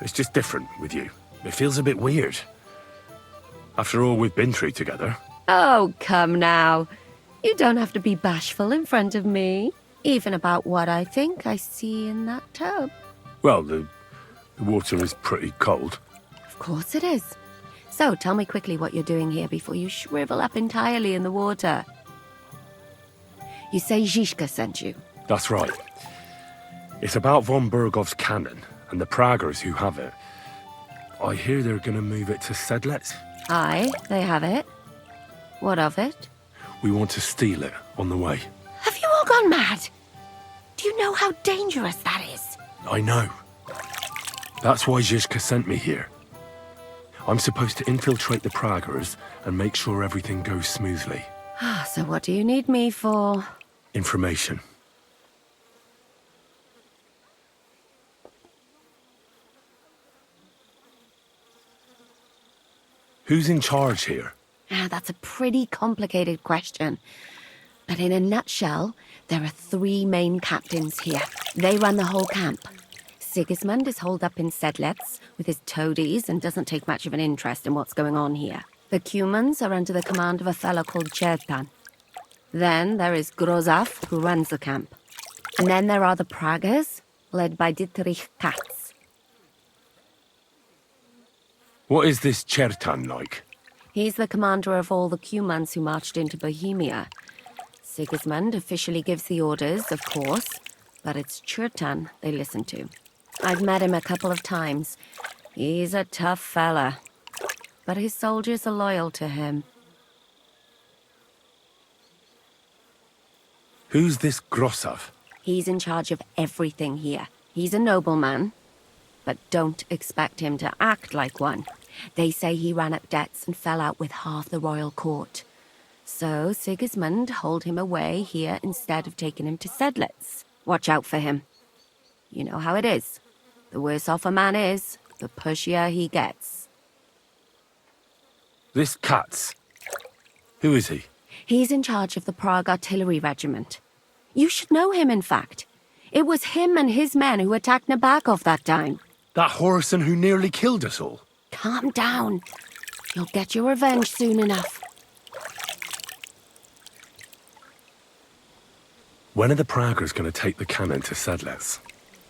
it's just different with you. It feels a bit weird. After all we've been through together. Oh, come now. You don't have to be bashful in front of me. Even about what I think I see in that tub. Well, the water is pretty cold. Of course it is. So tell me quickly what you're doing here before you shrivel up entirely in the water. You say Zizka sent you. That's right. It's about von Bergov's cannon and the Praggers who have it. I hear they're going to move it to Sedlec. Aye, they have it. What of it? We want to steal it on the way. Have you all gone mad? Do you know how dangerous that is? I know. That's why Zizka sent me here. I'm supposed to infiltrate the Praggers and make sure everything goes smoothly. So what do you need me for? Information. Who's in charge here? That's a pretty complicated question. But in a nutshell, there are 3 main captains here. They run the whole camp. Sigismund is holed up in Sedlec with his toadies and doesn't take much of an interest in what's going on here. The Cumans are under the command of a fellow called Chertan. Then there is Grozaf, who runs the camp. And then there are the Praggers, led by Dietrich Katz. What is this Chertan like? He's the commander of all the Cumans who marched into Bohemia. Sigismund officially gives the orders, of course, but it's Chertan they listen to. I've met him a couple of times. He's a tough fella, but his soldiers are loyal to him. Who's this Grosov? He's in charge of everything here. He's a nobleman, but don't expect him to act like one. They say he ran up debts and fell out with half the royal court. So Sigismund holed him away here instead of taking him to Sedlec. Watch out for him. You know how it is. The worse off a man is, the pushier he gets. This Katz. Who is he? He's in charge of the Prague Artillery Regiment. You should know him, in fact. It was him and his men who attacked Nabokov that time. That Horson who nearly killed us all. Calm down. You'll get your revenge soon enough. When are the Praggers going to take the cannon to Sedlec?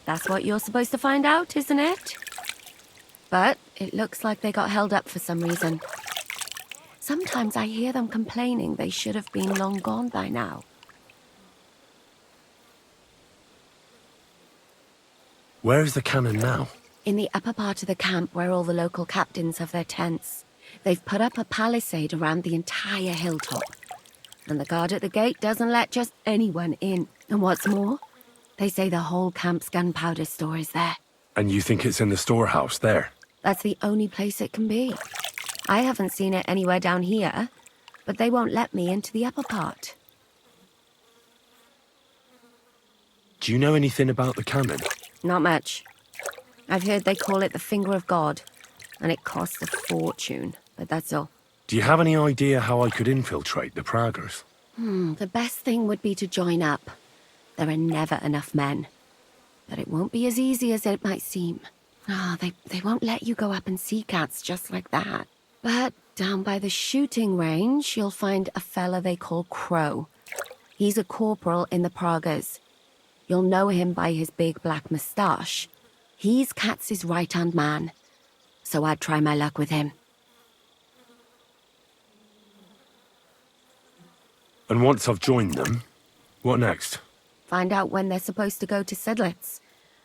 That's what you're supposed to find out, isn't it? But it looks like they got held up for some reason. Sometimes I hear them complaining they should have been long gone by now. Where's the cannon now? In the upper part of the camp where all the local captains have their tents. They've put up a palisade around the entire hilltop. And the guard at the gate doesn't let just anyone in. And what's more, they say the whole camp's gunpowder store is there. And you think it's in the storehouse there? That's the only place it can be. I haven't seen it anywhere down here, but they won't let me into the upper part. Do you know anything about the cannon? Not much. I've heard they call it the finger of God, and it costs a fortune, but that's all. Do you have any idea how I could infiltrate the Praggers? The best thing would be to join up. There are never enough men. But it won't be as easy as it might seem. They won't let you go up and see cats just like that. But down by the shooting range, you'll find a fella they call Crow. He's a corporal in the Praggers. You'll know him by his big black moustache. He's Katz's right-hand man. So I'd try my luck with him. And once I've joined them, what next? Find out when they're supposed to go to Sedlitz.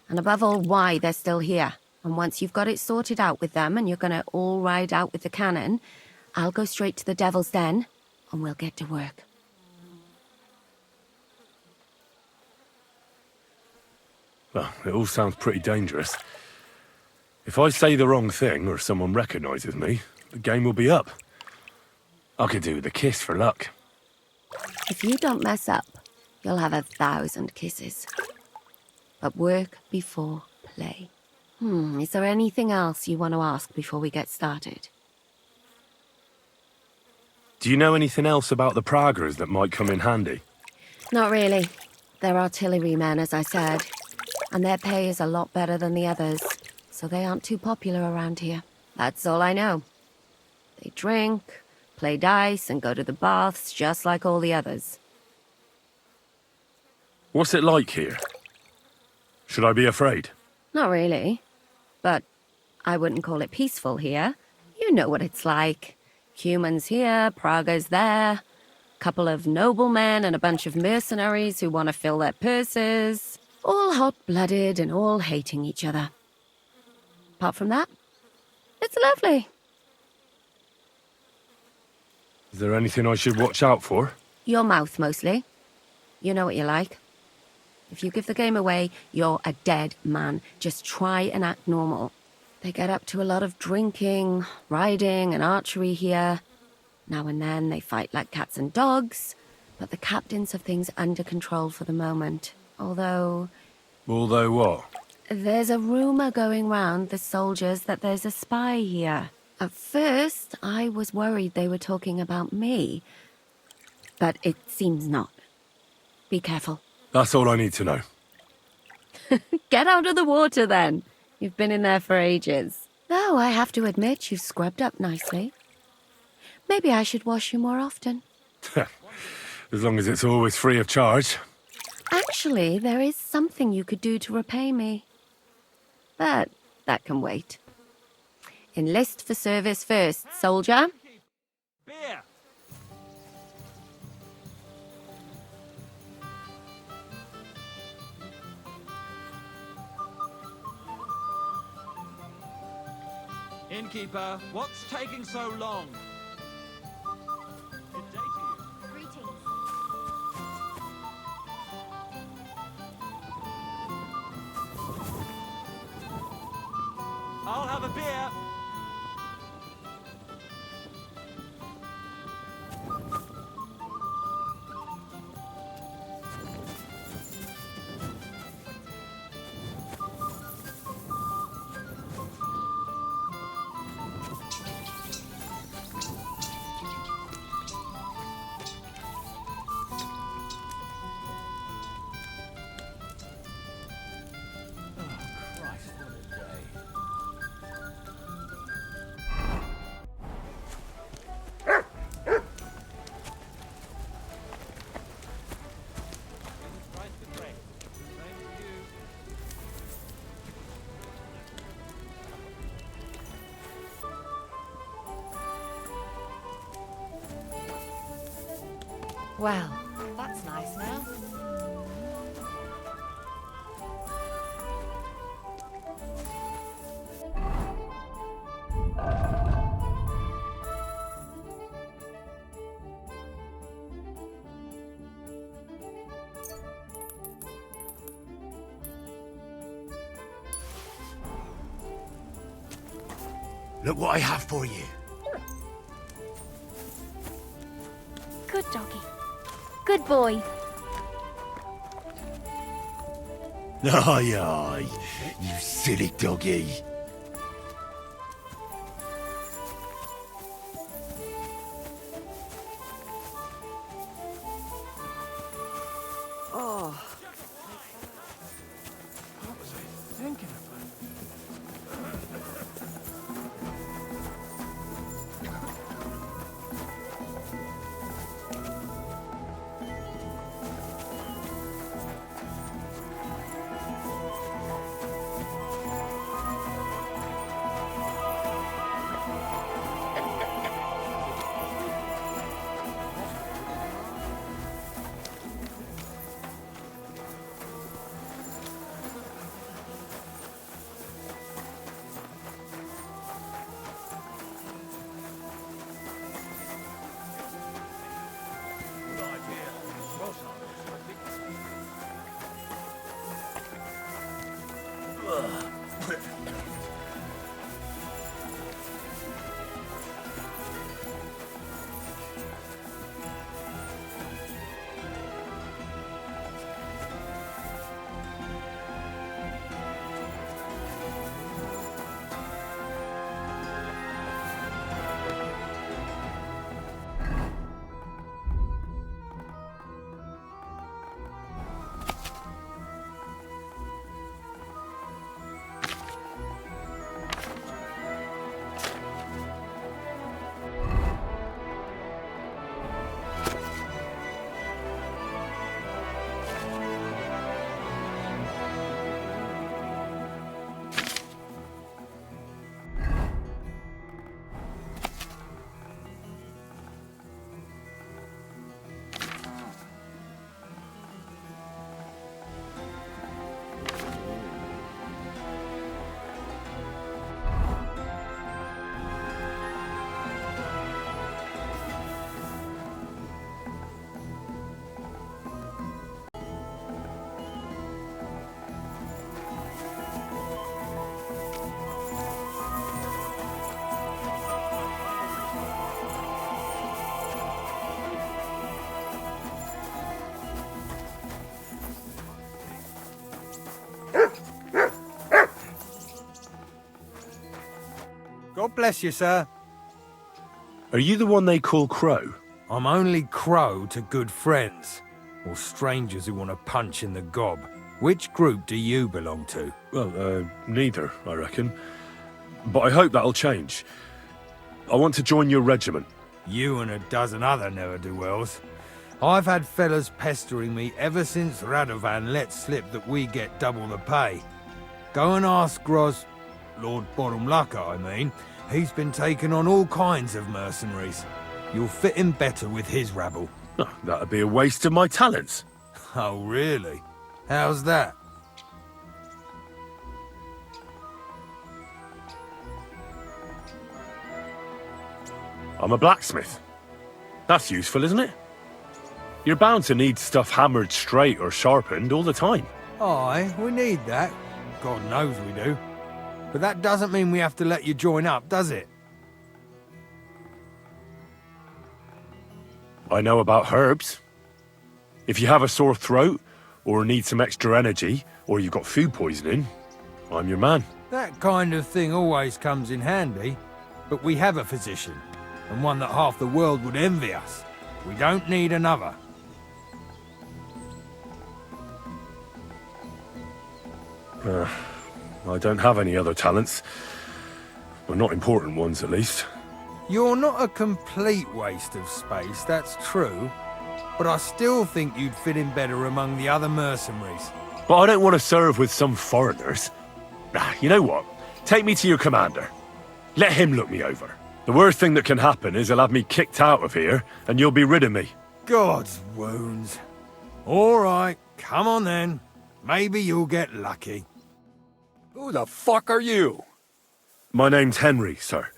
And above all, why they're still here. And once you've got it sorted out with them and you're gonna all ride out with the cannon, I'll go straight to the Devil's Den and we'll get to work. Well, it all sounds pretty dangerous. If I say the wrong thing or someone recognizes me, the game will be up. I could do with a kiss for luck. If you don't mess up, you'll have 1,000 kisses. But work before play. Is there anything else you want to ask before we get started? Do you know anything else about the Praggers that might come in handy? Not really. They're artillerymen, as I said. And their pay is a lot better than the others, so they aren't too popular around here. That's all I know. They drink, play dice, and go to the baths just like all the others. What's it like here? Should I be afraid? Not really. But I wouldn't call it peaceful here. You know what it's like. Humans here, Praggers there. Couple of noblemen and a bunch of mercenaries who want to fill their purses. All hot-blooded and all hating each other. Apart from that, it's lovely. Is there anything I should watch out for? Your mouth, mostly. You know what you're like. If you give the game away, you're a dead man. Just try and act normal. They get up to a lot of drinking, riding, and archery here. Now and then they fight like cats and dogs, but the captains have things under control for the moment. Although what? There's a rumor going round the soldiers that there's a spy here. At first, I was worried they were talking about me. But it seems not. Be careful. That's all I need to know. Get out of the water, then. You've been in there for ages. Though I have to admit you've scrubbed up nicely. Maybe I should wash you more often. As long as it's always free of charge. Actually, there is something you could do to repay me. But that can wait. Enlist for service first, soldier. Beer! Innkeeper, what's taking so long? Good day to you. Greetings. I'll have a beer. Well, that's nice now. Look what I have for you. Good doggy. Good boy. Aye, aye, you silly doggy. Oh. What was I thinking about? God bless you, sir. Are you the one they call Crow? I'm only Crow to good friends, or strangers who want to punch in the gob. Which group do you belong to? Well, neither, I reckon. But I hope that'll change. I want to join your regiment. You and a dozen other ne'er-do-wells. I've had fellas pestering me ever since Radovan let slip that we get double the pay. Go and ask Gros, Lord Borumlaka, I mean. He's been taking on all kinds of mercenaries. You'll fit in better with his rabble. Oh, that'd be a waste of my talents. Oh, really? How's that? I'm a blacksmith. That's useful, isn't it? You're bound to need stuff hammered straight or sharpened all the time. Aye, we need that. God knows we do. But that doesn't mean we have to let you join up, does it? I know about herbs. If you have a sore throat, or need some extra energy, or you've got food poisoning, I'm your man. That kind of thing always comes in handy. But we have a physician, and one that half the world would envy us. We don't need another. I don't have any other talents. Well, not important ones, at least. You're not a complete waste of space, that's true. But I still think you'd fit in better among the other mercenaries. But I don't want to serve with some foreigners. You know what? Take me to your commander. Let him look me over. The worst thing that can happen is he'll have me kicked out of here, and you'll be rid of me. God's wounds. All right, come on then. Maybe you'll get lucky. Who the fuck are you? My name's Henry, sir,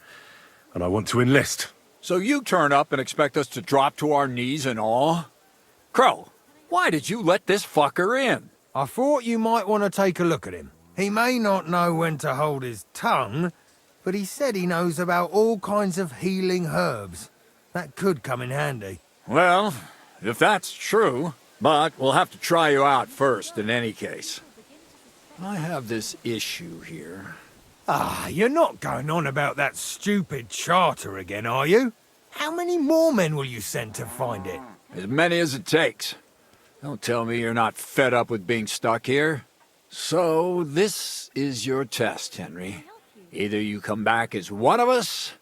and I want to enlist. So you turn up and expect us to drop to our knees in awe? Crow, why did you let this fucker in? I thought you might want to take a look at him. He may not know when to hold his tongue, but he said he knows about all kinds of healing herbs. That could come in handy. Well, if that's true, but we'll have to try you out first in any case. I have this issue here. Ah, you're not going on about that stupid charter again, are you? How many more men will you send to find it? As many as it takes. Don't tell me you're not fed up with being stuck here. So, this is your test, Henry. Either you come back as one of us,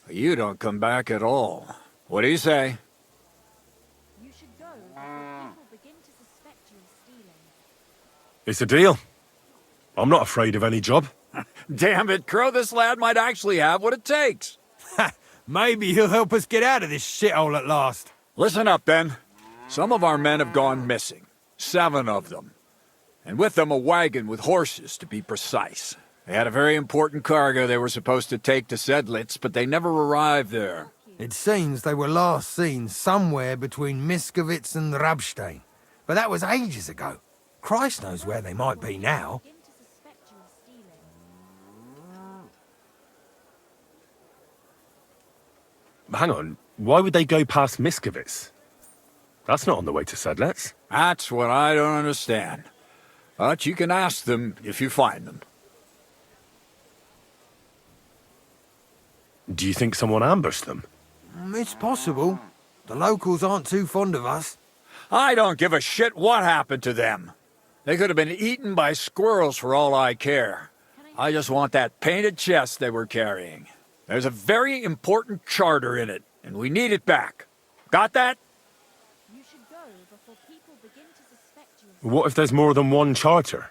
or you don't come back at all. What do you say? You should go before people begin to suspect you of stealing. It's a deal. I'm not afraid of any job. Damn it, Crow, this lad might actually have what it takes. Maybe he'll help us get out of this shithole at last. Listen up, then. Some of our men have gone missing. 7 of them. And with them a wagon with horses, to be precise. They had a very important cargo they were supposed to take to Sedlitz, but they never arrived there. It seems they were last seen somewhere between Miskovitz and Rabstein. But that was ages ago. Christ knows where they might be now. Hang on, why would they go past Miskovitz? That's not on the way to Sedlitz. That's what I don't understand. But you can ask them if you find them. Do you think someone ambushed them? It's possible. The locals aren't too fond of us. I don't give a shit what happened to them. They could have been eaten by squirrels for all I care. I just want that painted chest they were carrying. There's a very important charter in it, and we need it back. Got that? You should go before people begin to suspect you of What if there's more than one charter?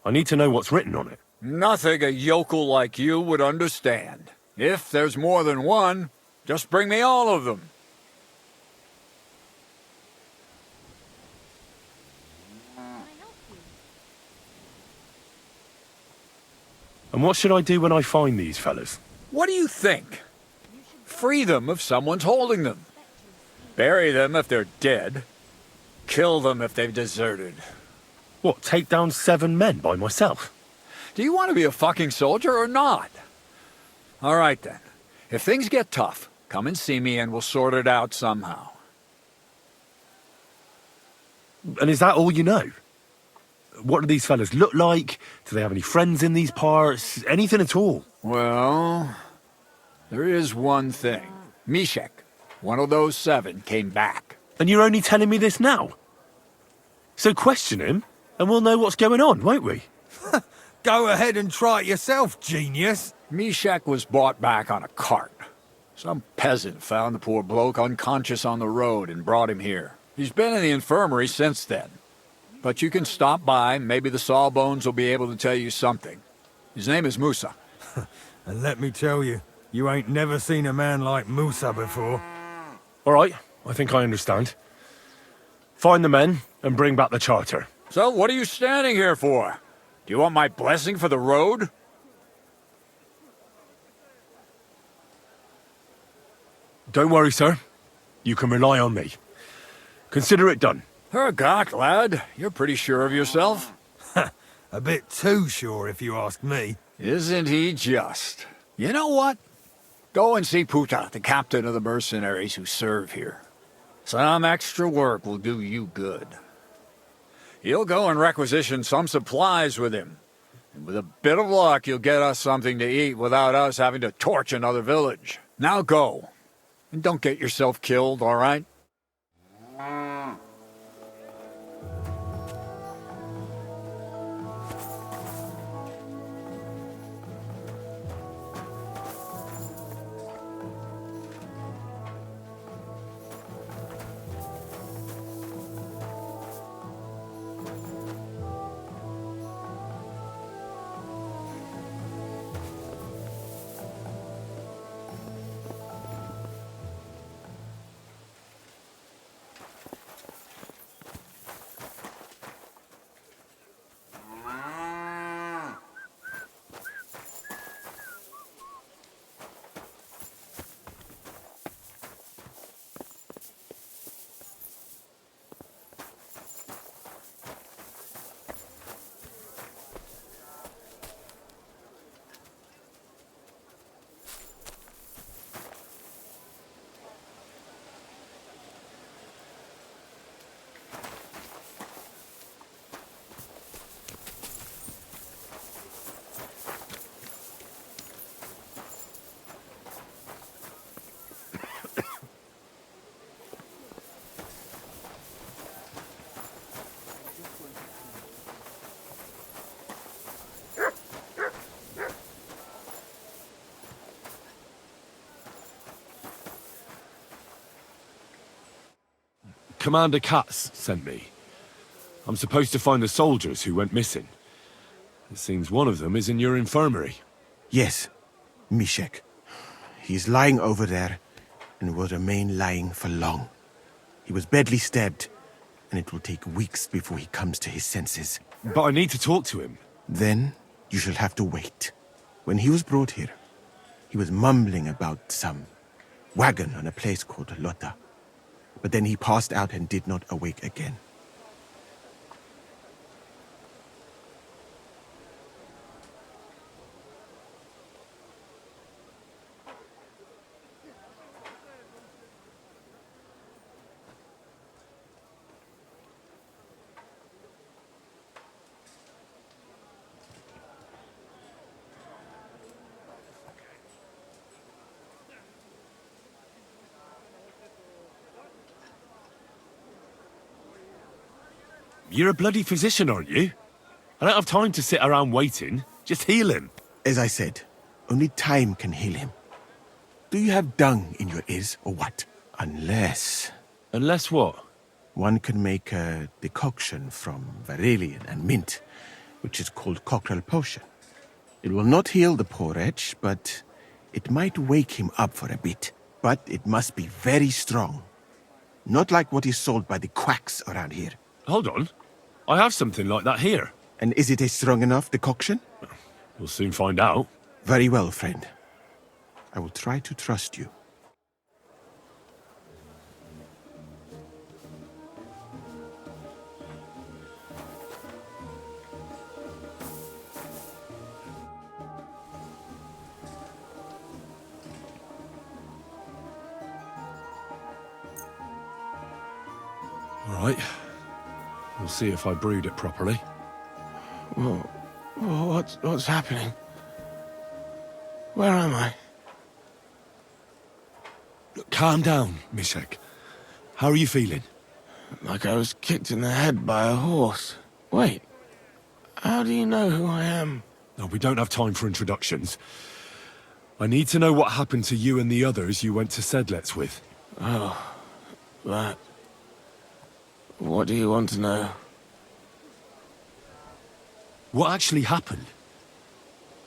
I need to know what's written on it. Nothing a yokel like you would understand. If there's more than one, just bring me all of them. And what should I do when I find these fellas? What do you think? Free them if someone's holding them. Bury them if they're dead. Kill them if they've deserted. What, take down 7 men by myself? Do you want to be a fucking soldier or not? All right then. If things get tough, come and see me and we'll sort it out somehow. And is that all you know? What do these fellas look like? Do they have any friends in these parts? Anything at all? Well, there is one thing. Mishek, one of those 7, came back. And you're only telling me this now? So question him, and we'll know what's going on, won't we? Go ahead and try it yourself, genius. Mishek was brought back on a cart. Some peasant found the poor bloke unconscious on the road and brought him here. He's been in the infirmary since then. But you can stop by, maybe the Sawbones will be able to tell you something. His name is Musa. And let me tell you, you ain't never seen a man like Musa before. All right, I think I understand. Find the men and bring back the charter. So what are you standing here for? Do you want my blessing for the road? Don't worry, sir. You can rely on me. Consider it done. Hergott, lad. You're pretty sure of yourself. A bit too sure, if you ask me. Isn't he just? You know what? Go and see Puta, the captain of the mercenaries who serve here. Some extra work will do you good. He'll go and requisition some supplies with him. And with a bit of luck, you'll get us something to eat without us having to torch another village. Now go. And don't get yourself killed, all right? Commander Katz sent me. I'm supposed to find the soldiers who went missing. It seems one of them is in your infirmary. Yes, Mishek. He's lying over there, and will remain lying for long. He was badly stabbed, and it will take weeks before he comes to his senses. But I need to talk to him. Then you shall have to wait. When he was brought here, he was mumbling about some wagon on a place called Lota. But then he passed out and did not awake again. You're a bloody physician, aren't you? I don't have time to sit around waiting. Just heal him. As I said, only time can heal him. Do you have dung in your ears, or what? Unless... Unless what? One can make a decoction from valerian and mint, which is called cockerel potion. It will not heal the poor wretch, but it might wake him up for a bit. But it must be very strong. Not like what is sold by the quacks around here. Hold on. I have something like that here. And is it a strong enough decoction? We'll soon find out. Very well, friend. I will try to trust you. All right. We'll see if I brewed it properly. What's happening? Where am I? Look, calm down, Mishek. How are you feeling? Like I was kicked in the head by a horse. Wait, how do you know who I am? No, we don't have time for introductions. I need to know what happened to you and the others you went to Sedlets with. Oh, that... What do you want to know? What actually happened?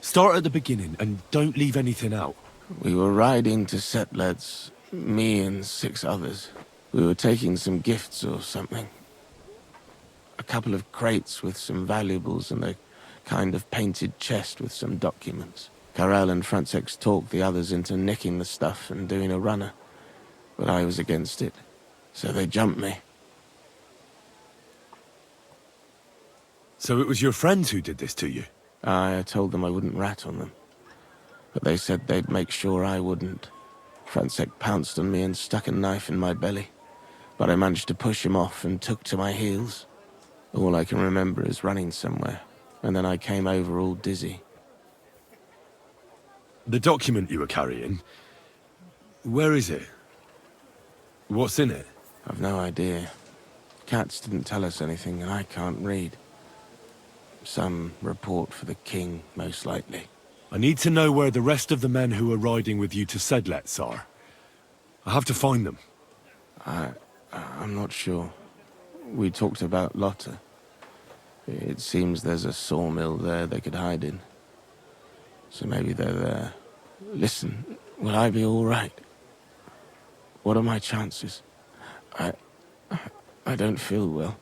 Start at the beginning and don't leave anything out. We were riding to Sedlets, me and 6 others. We were taking some gifts or something. A couple of crates with some valuables and a kind of painted chest with some documents. Karel and Francex talked the others into nicking the stuff and doing a runner. But I was against it, so they jumped me. So it was your friends who did this to you? I told them I wouldn't rat on them. But they said they'd make sure I wouldn't. Francex pounced on me and stuck a knife in my belly. But I managed to push him off and took to my heels. All I can remember is running somewhere. And then I came over all dizzy. The document you were carrying, where is it? What's in it? I've no idea. Katz didn't tell us anything and I can't read. Some report for the king, most likely. I need to know where the rest of the men who were riding with you to Sedlets are. I have to find them. I'm not sure. We talked about Lotta. It seems there's a sawmill there they could hide in. So maybe they're there. Listen, will I be all right? What are my chances? I don't feel well.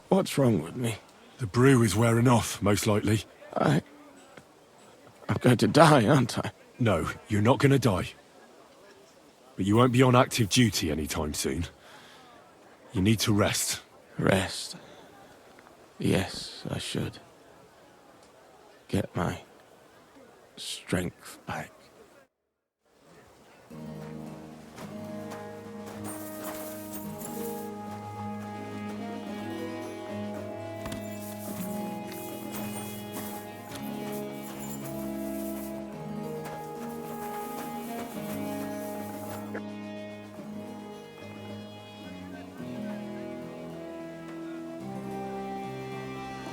What's wrong with me? The brew is wearing off, most likely. I'm going to die, aren't I? No, you're not going to die. But you won't be on active duty anytime soon. You need to rest. Rest? Yes, I should. Get my strength back.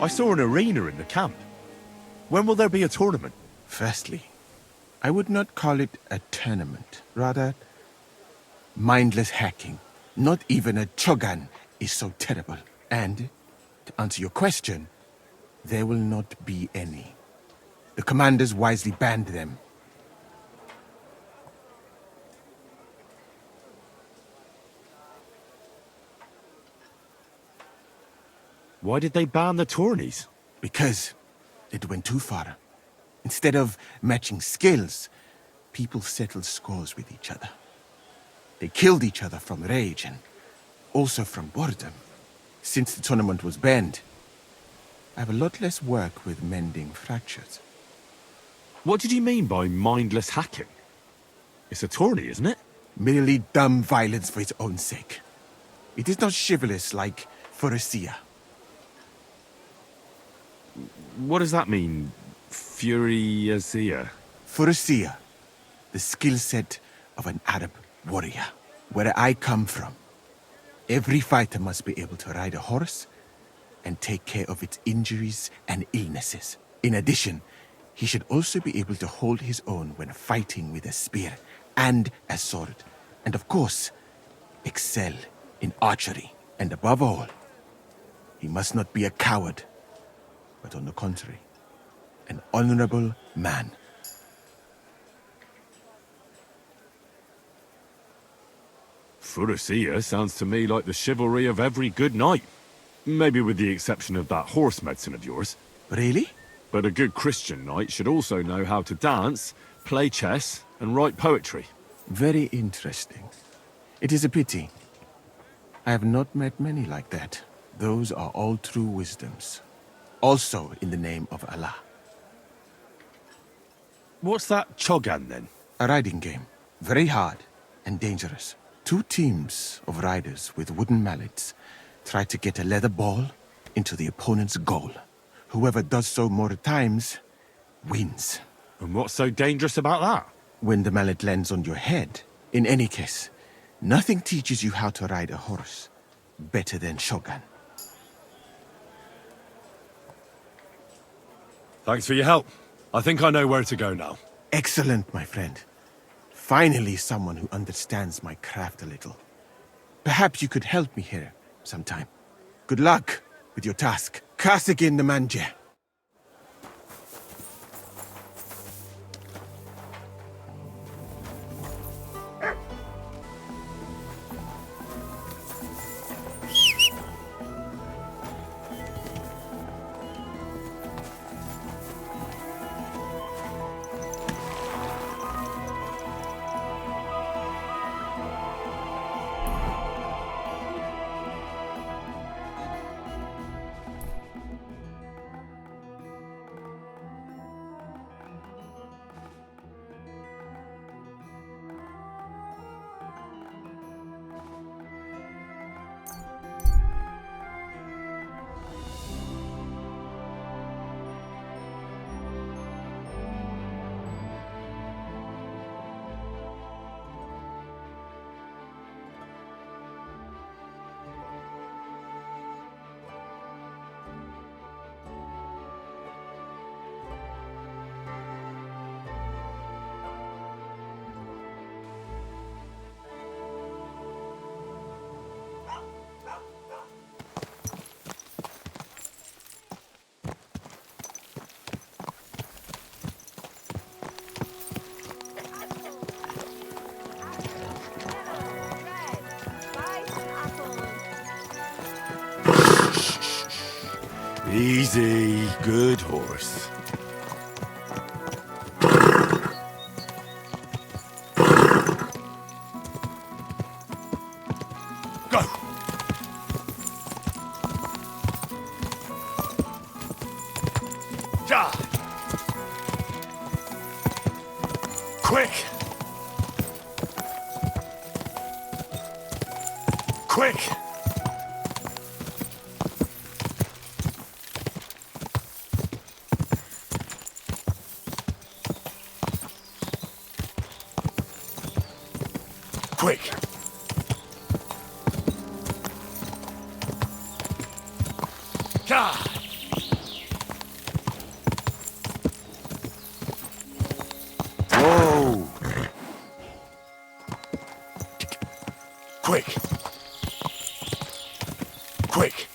I saw an arena in the camp. When will there be a tournament? Firstly, I would not call it a tournament. Rather, mindless hacking. Not even a chogan is so terrible. And, to answer your question, there will not be any. The commanders wisely banned them. Why did they ban the tourneys? Because it went too far. Instead of matching skills, people settled scores with each other. They killed each other from rage and also from boredom. Since the tournament was banned, I have a lot less work with mending fractures. What did you mean by mindless hacking? It's a tourney, isn't it? Merely dumb violence for its own sake. It is not chivalrous like Pharisea. What does that mean? Furiazia? Pharisea, the skill set of an Arab warrior. Where I come from, every fighter must be able to ride a horse and take care of its injuries and illnesses. In addition, he should also be able to hold his own when fighting with a spear and a sword. And of course, excel in archery. And above all, he must not be a coward, but on the contrary, an honorable man. Furiazia sounds to me like the chivalry of every good knight. Maybe with the exception of that horse medicine of yours. Really? But a good Christian knight should also know how to dance, play chess, and write poetry. Very interesting. It is a pity. I have not met many like that. Those are all true wisdoms. Also in the name of Allah. What's that chogan then? A riding game. Very hard and dangerous. Two teams of riders with wooden mallets try to get a leather ball into the opponent's goal. Whoever does so more times wins. And what's so dangerous about that? When the mallet lands on your head. In any case, nothing teaches you how to ride a horse better than Shogun. Thanks for your help. I think I know where to go now. Excellent, my friend. Finally, someone who understands my craft a little. Perhaps you could help me here sometime. Good luck with your task. Kasagin the manje. Easy, good horse. Go! Ja! Quick! Quick! Quick! Ja! Whoa! Quick! Quick!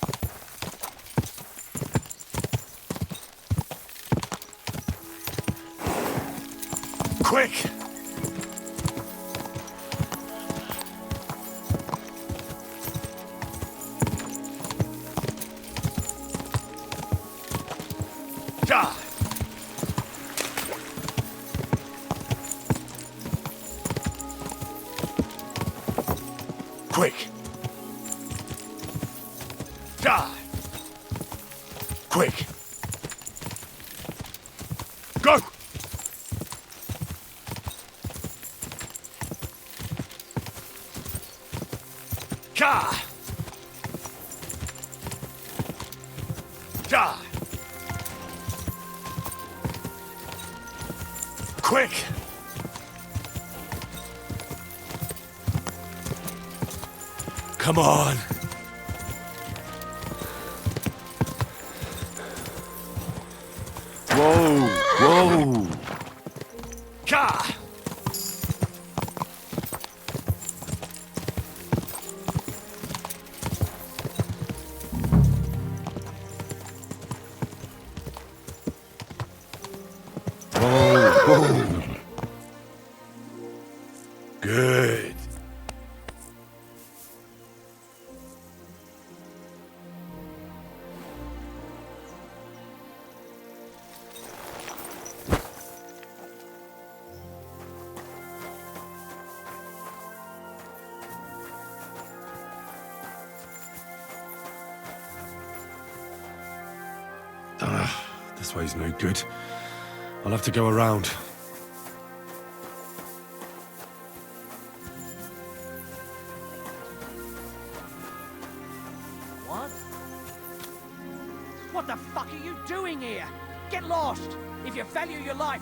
Quick! Die! Quick! Die! Quick! Go! Die! Die! Quick! Come on! Whoa! Whoa! Ka! Whoa! Whoa! Good. This way's no good. I'll have to go around. What? What the fuck are you doing here? Get lost! If you value your life,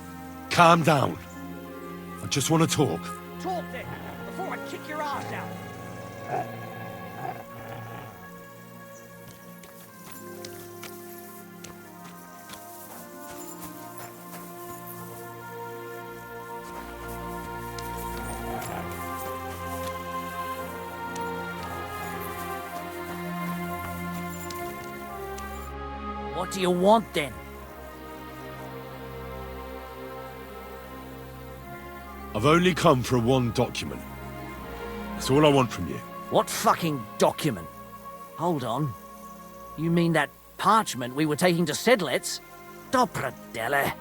Calm down. I just want to talk. talk then, before I kick your ass out. What do you want then? I've only come for one document. That's all I want from you. What fucking document? Hold on. You mean that parchment we were taking to Sedlets? Dobrodele.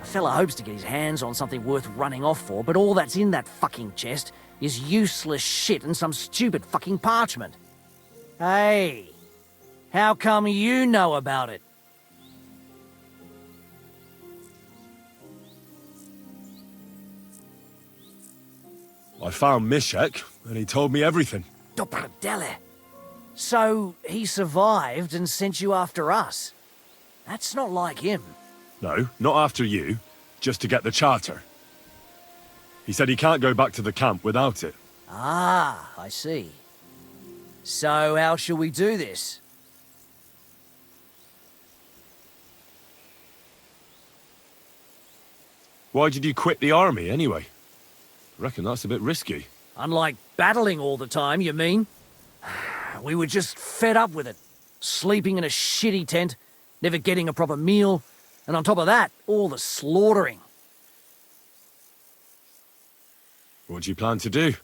A fella hopes to get his hands on something worth running off for, but all that's in that fucking chest is useless shit and some stupid fucking parchment. Hey, how come you know about it? I found Mishek, and he told me everything. Dobrodele. So he survived and sent you after us. That's not like him. No, not after you. Just to get the charter. He said he can't go back to the camp without it. Ah, I see. So how shall we do this? Why did you quit the army, anyway? I reckon that's a bit risky. Unlike battling all the time, you mean? We were just fed up with it. Sleeping in a shitty tent, never getting a proper meal, and on top of that, all the slaughtering. What do you plan to do?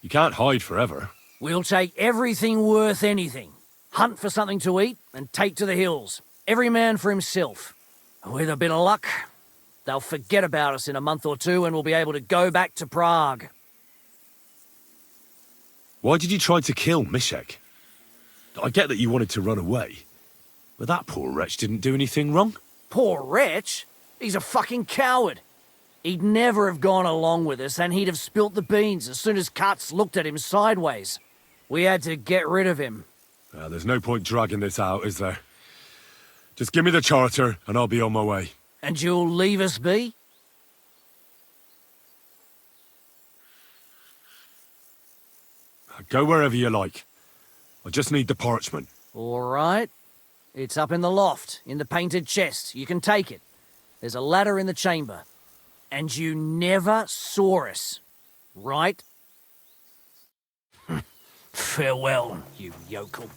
You can't hide forever. We'll take everything worth anything. Hunt for something to eat and take to the hills. Every man for himself. With a bit of luck, they'll forget about us in a month or two and we'll be able to go back to Prague. Why did you try to kill Mishek? I get that you wanted to run away, but that poor wretch didn't do anything wrong. Poor wretch? He's a fucking coward. He'd never have gone along with us and he'd have spilt the beans as soon as Katz looked at him sideways. We had to get rid of him. There's no point dragging this out, is there? Just give me the charter and I'll be on my way. And you'll leave us be? Go wherever you like. I just need the parchment. All right. It's up in the loft, in the painted chest. You can take it. There's a ladder in the chamber. And you never saw us, right? Farewell, you yokel.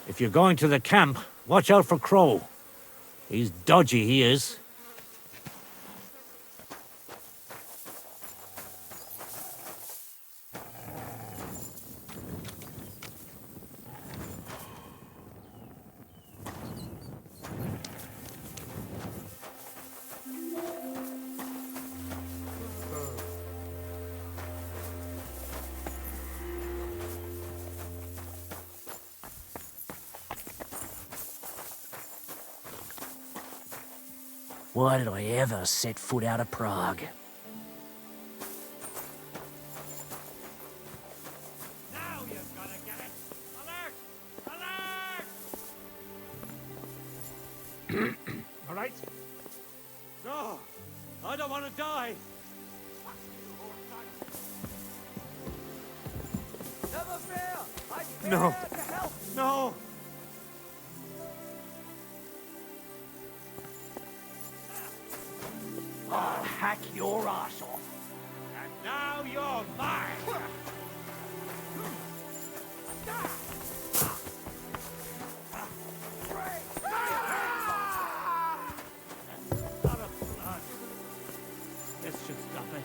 If you're going to the camp, watch out for Crow. He's dodgy, he is. Why did I ever set foot out of Prague? All right? No, I don't want to die. Never fear! I'm No. here to help! No. I'll hack your ass off. And now you're mine. This should stop it.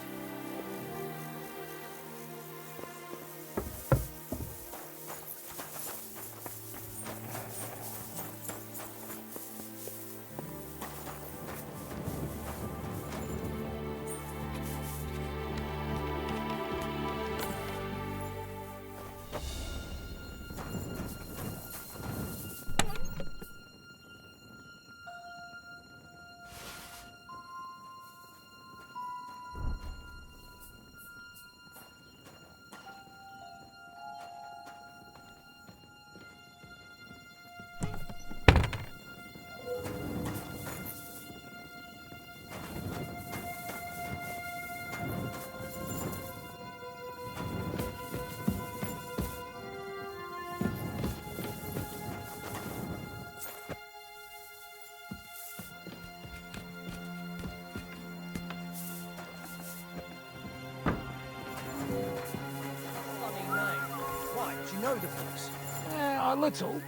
Why, do you know the place? A little.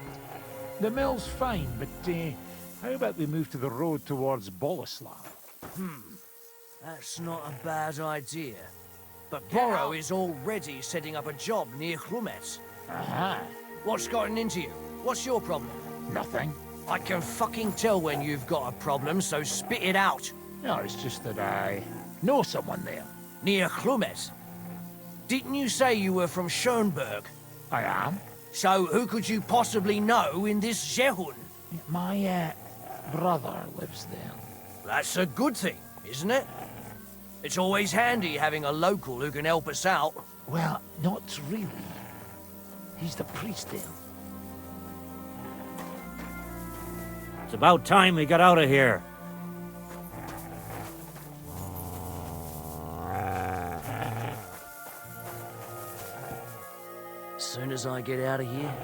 The mill's fine, but how about we move to the road towards Boleslav? That's not a bad idea. But Borrow is already setting up a job near Chlumet. What's gotten into you? What's your problem? Nothing. I can fucking tell when you've got a problem, so spit it out. No, it's just that I know someone there. Near Chlumet? Didn't you say you were from Schoenberg? I am. So who could you possibly know in this Jehun? My brother lives there. That's a good thing, isn't it? It's always handy having a local who can help us out. Well, not really. He's the priest there. It's about time we got out of here. As soon as I get out of here,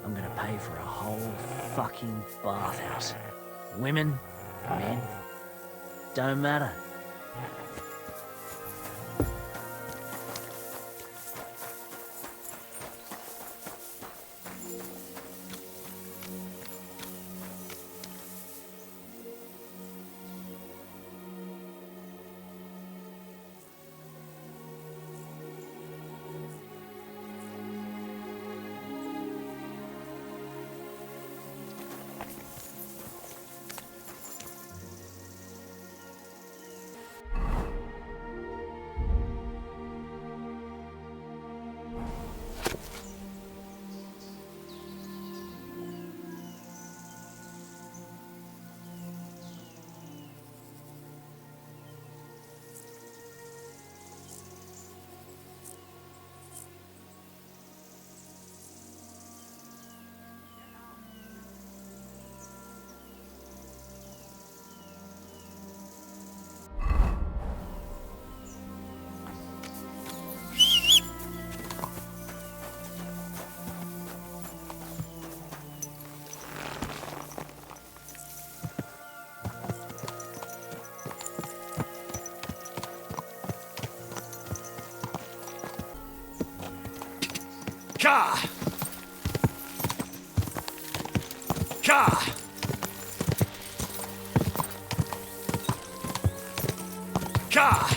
I'm gonna pay for a whole fucking bathhouse. Women, men, don't matter. Ka! Ka! Ka!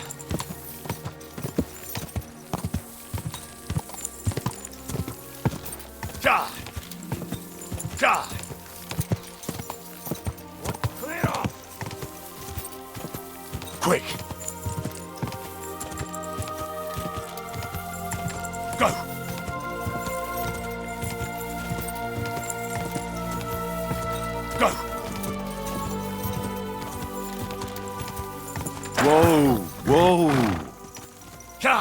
Ka! Ka! Clear off! Quick! Go! Go! Whoa, whoa. Ka!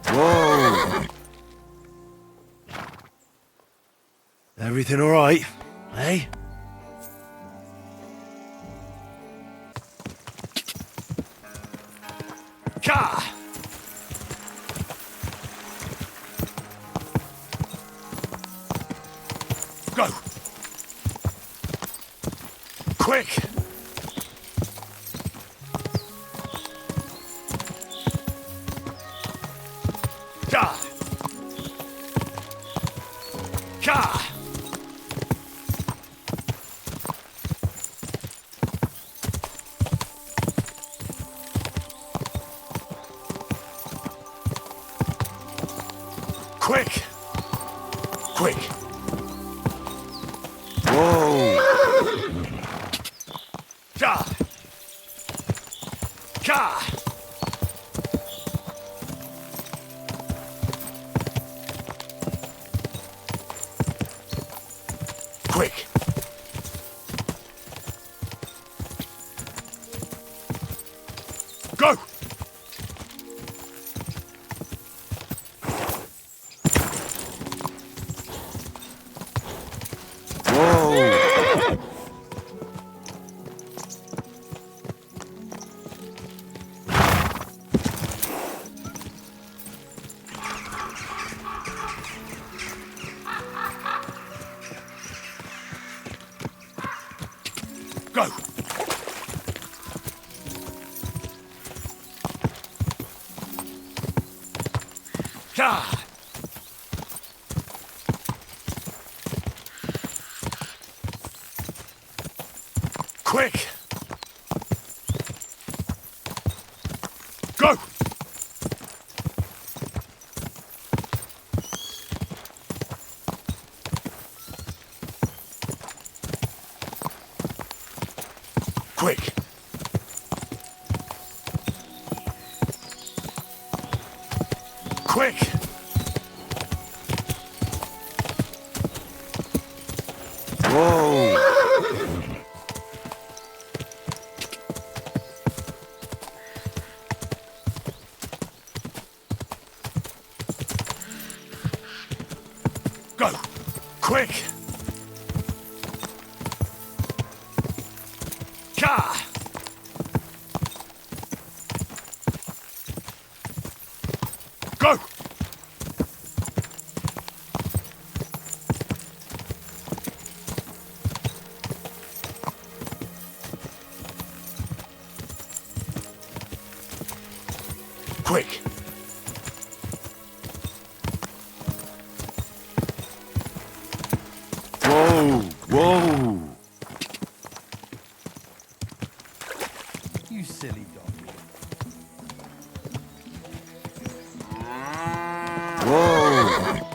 Whoa. Everything all right, eh? Ka! Go! Quick! Ka! Ka! Quick! Quick! Whoa. Ka! Ka! Quick! Go! Whoa. Go! Ka! Quick! Go! Quick! Quick! Whoa. Go! Quick! Ka! Go! Quick! Whoa, whoa. You silly dog. Whoa.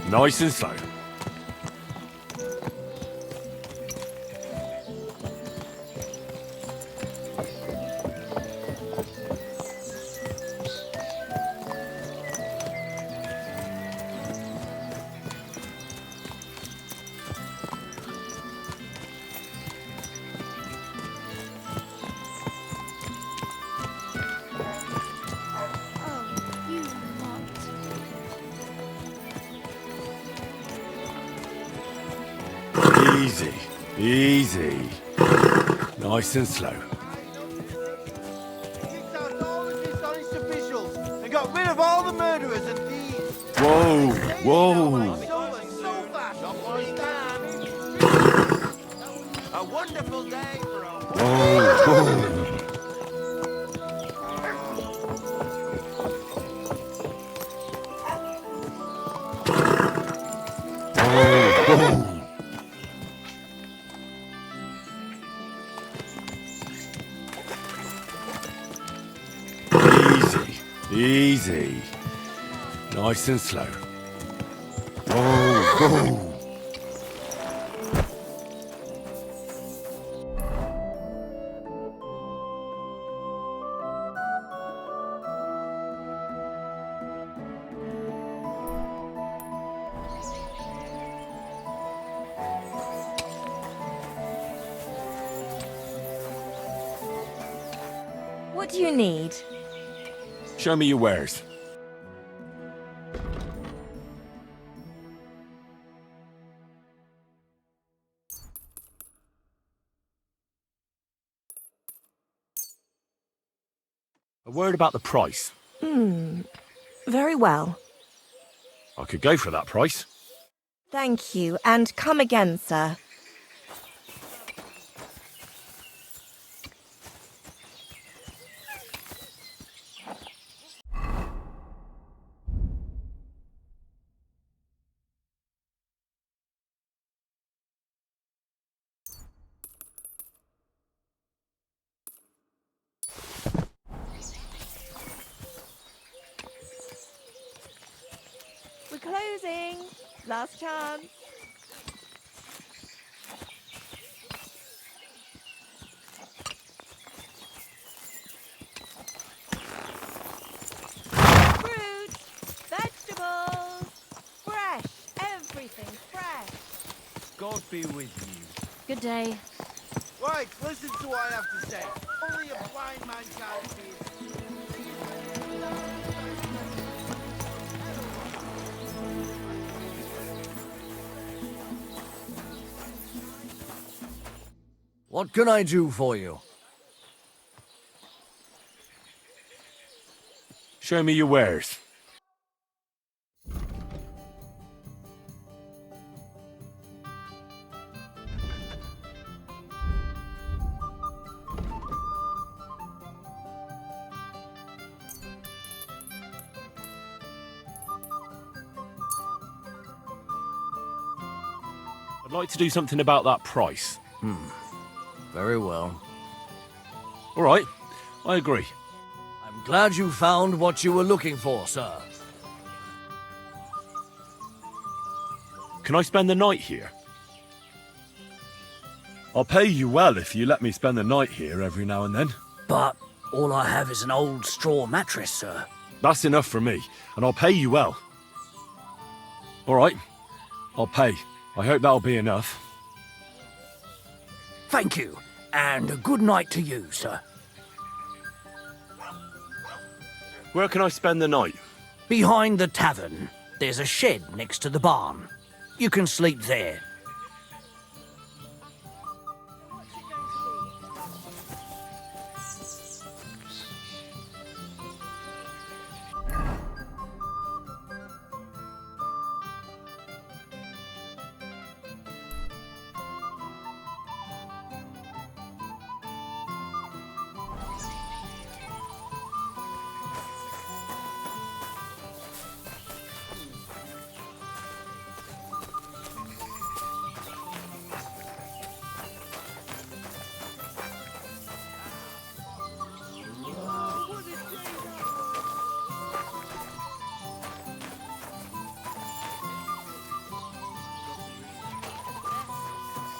Nice and slow. Easy, easy. Nice and slow. And got rid of all the murderers and thieves. Whoa, whoa. A wonderful day for a Whoa. Easy. Nice and slow. Whoa, whoa. What do you need? Show me your wares. A word about the price. Very well. I could go for that price. Thank you, and come again, sir. We're closing. Last chance. Fruit, vegetables, fresh, everything fresh. God be with you. Good day. Right, listen to what I have to say. Only a blind man can't see it. What can I do for you? Show me your wares. I'd like to do something about that price. Very well. All right, I agree. I'm glad you found what you were looking for, sir. Can I spend the night here? I'll pay you well if you let me spend the night here every now and then. But all I have is an old straw mattress, sir. That's enough for me, and I'll pay you well. All right, I'll pay. I hope that'll be enough. Thank you, and a good night to you, sir. Where can I spend the night? Behind the tavern, there's a shed next to the barn. You can sleep there.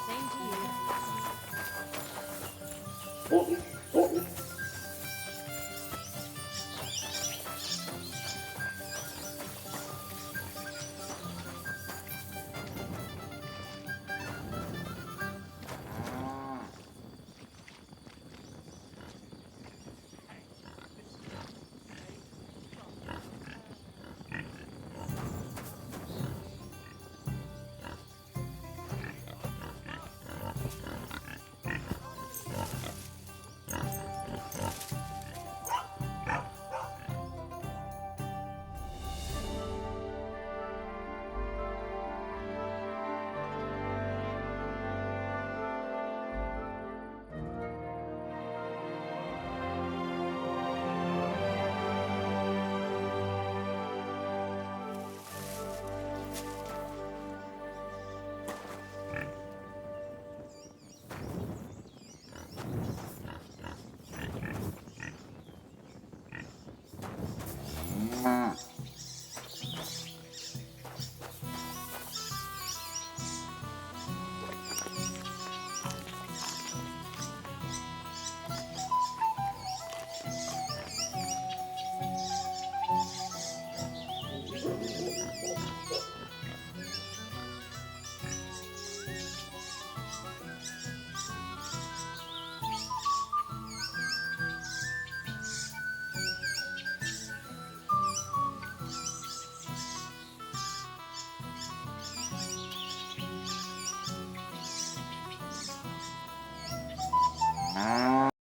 Same to you.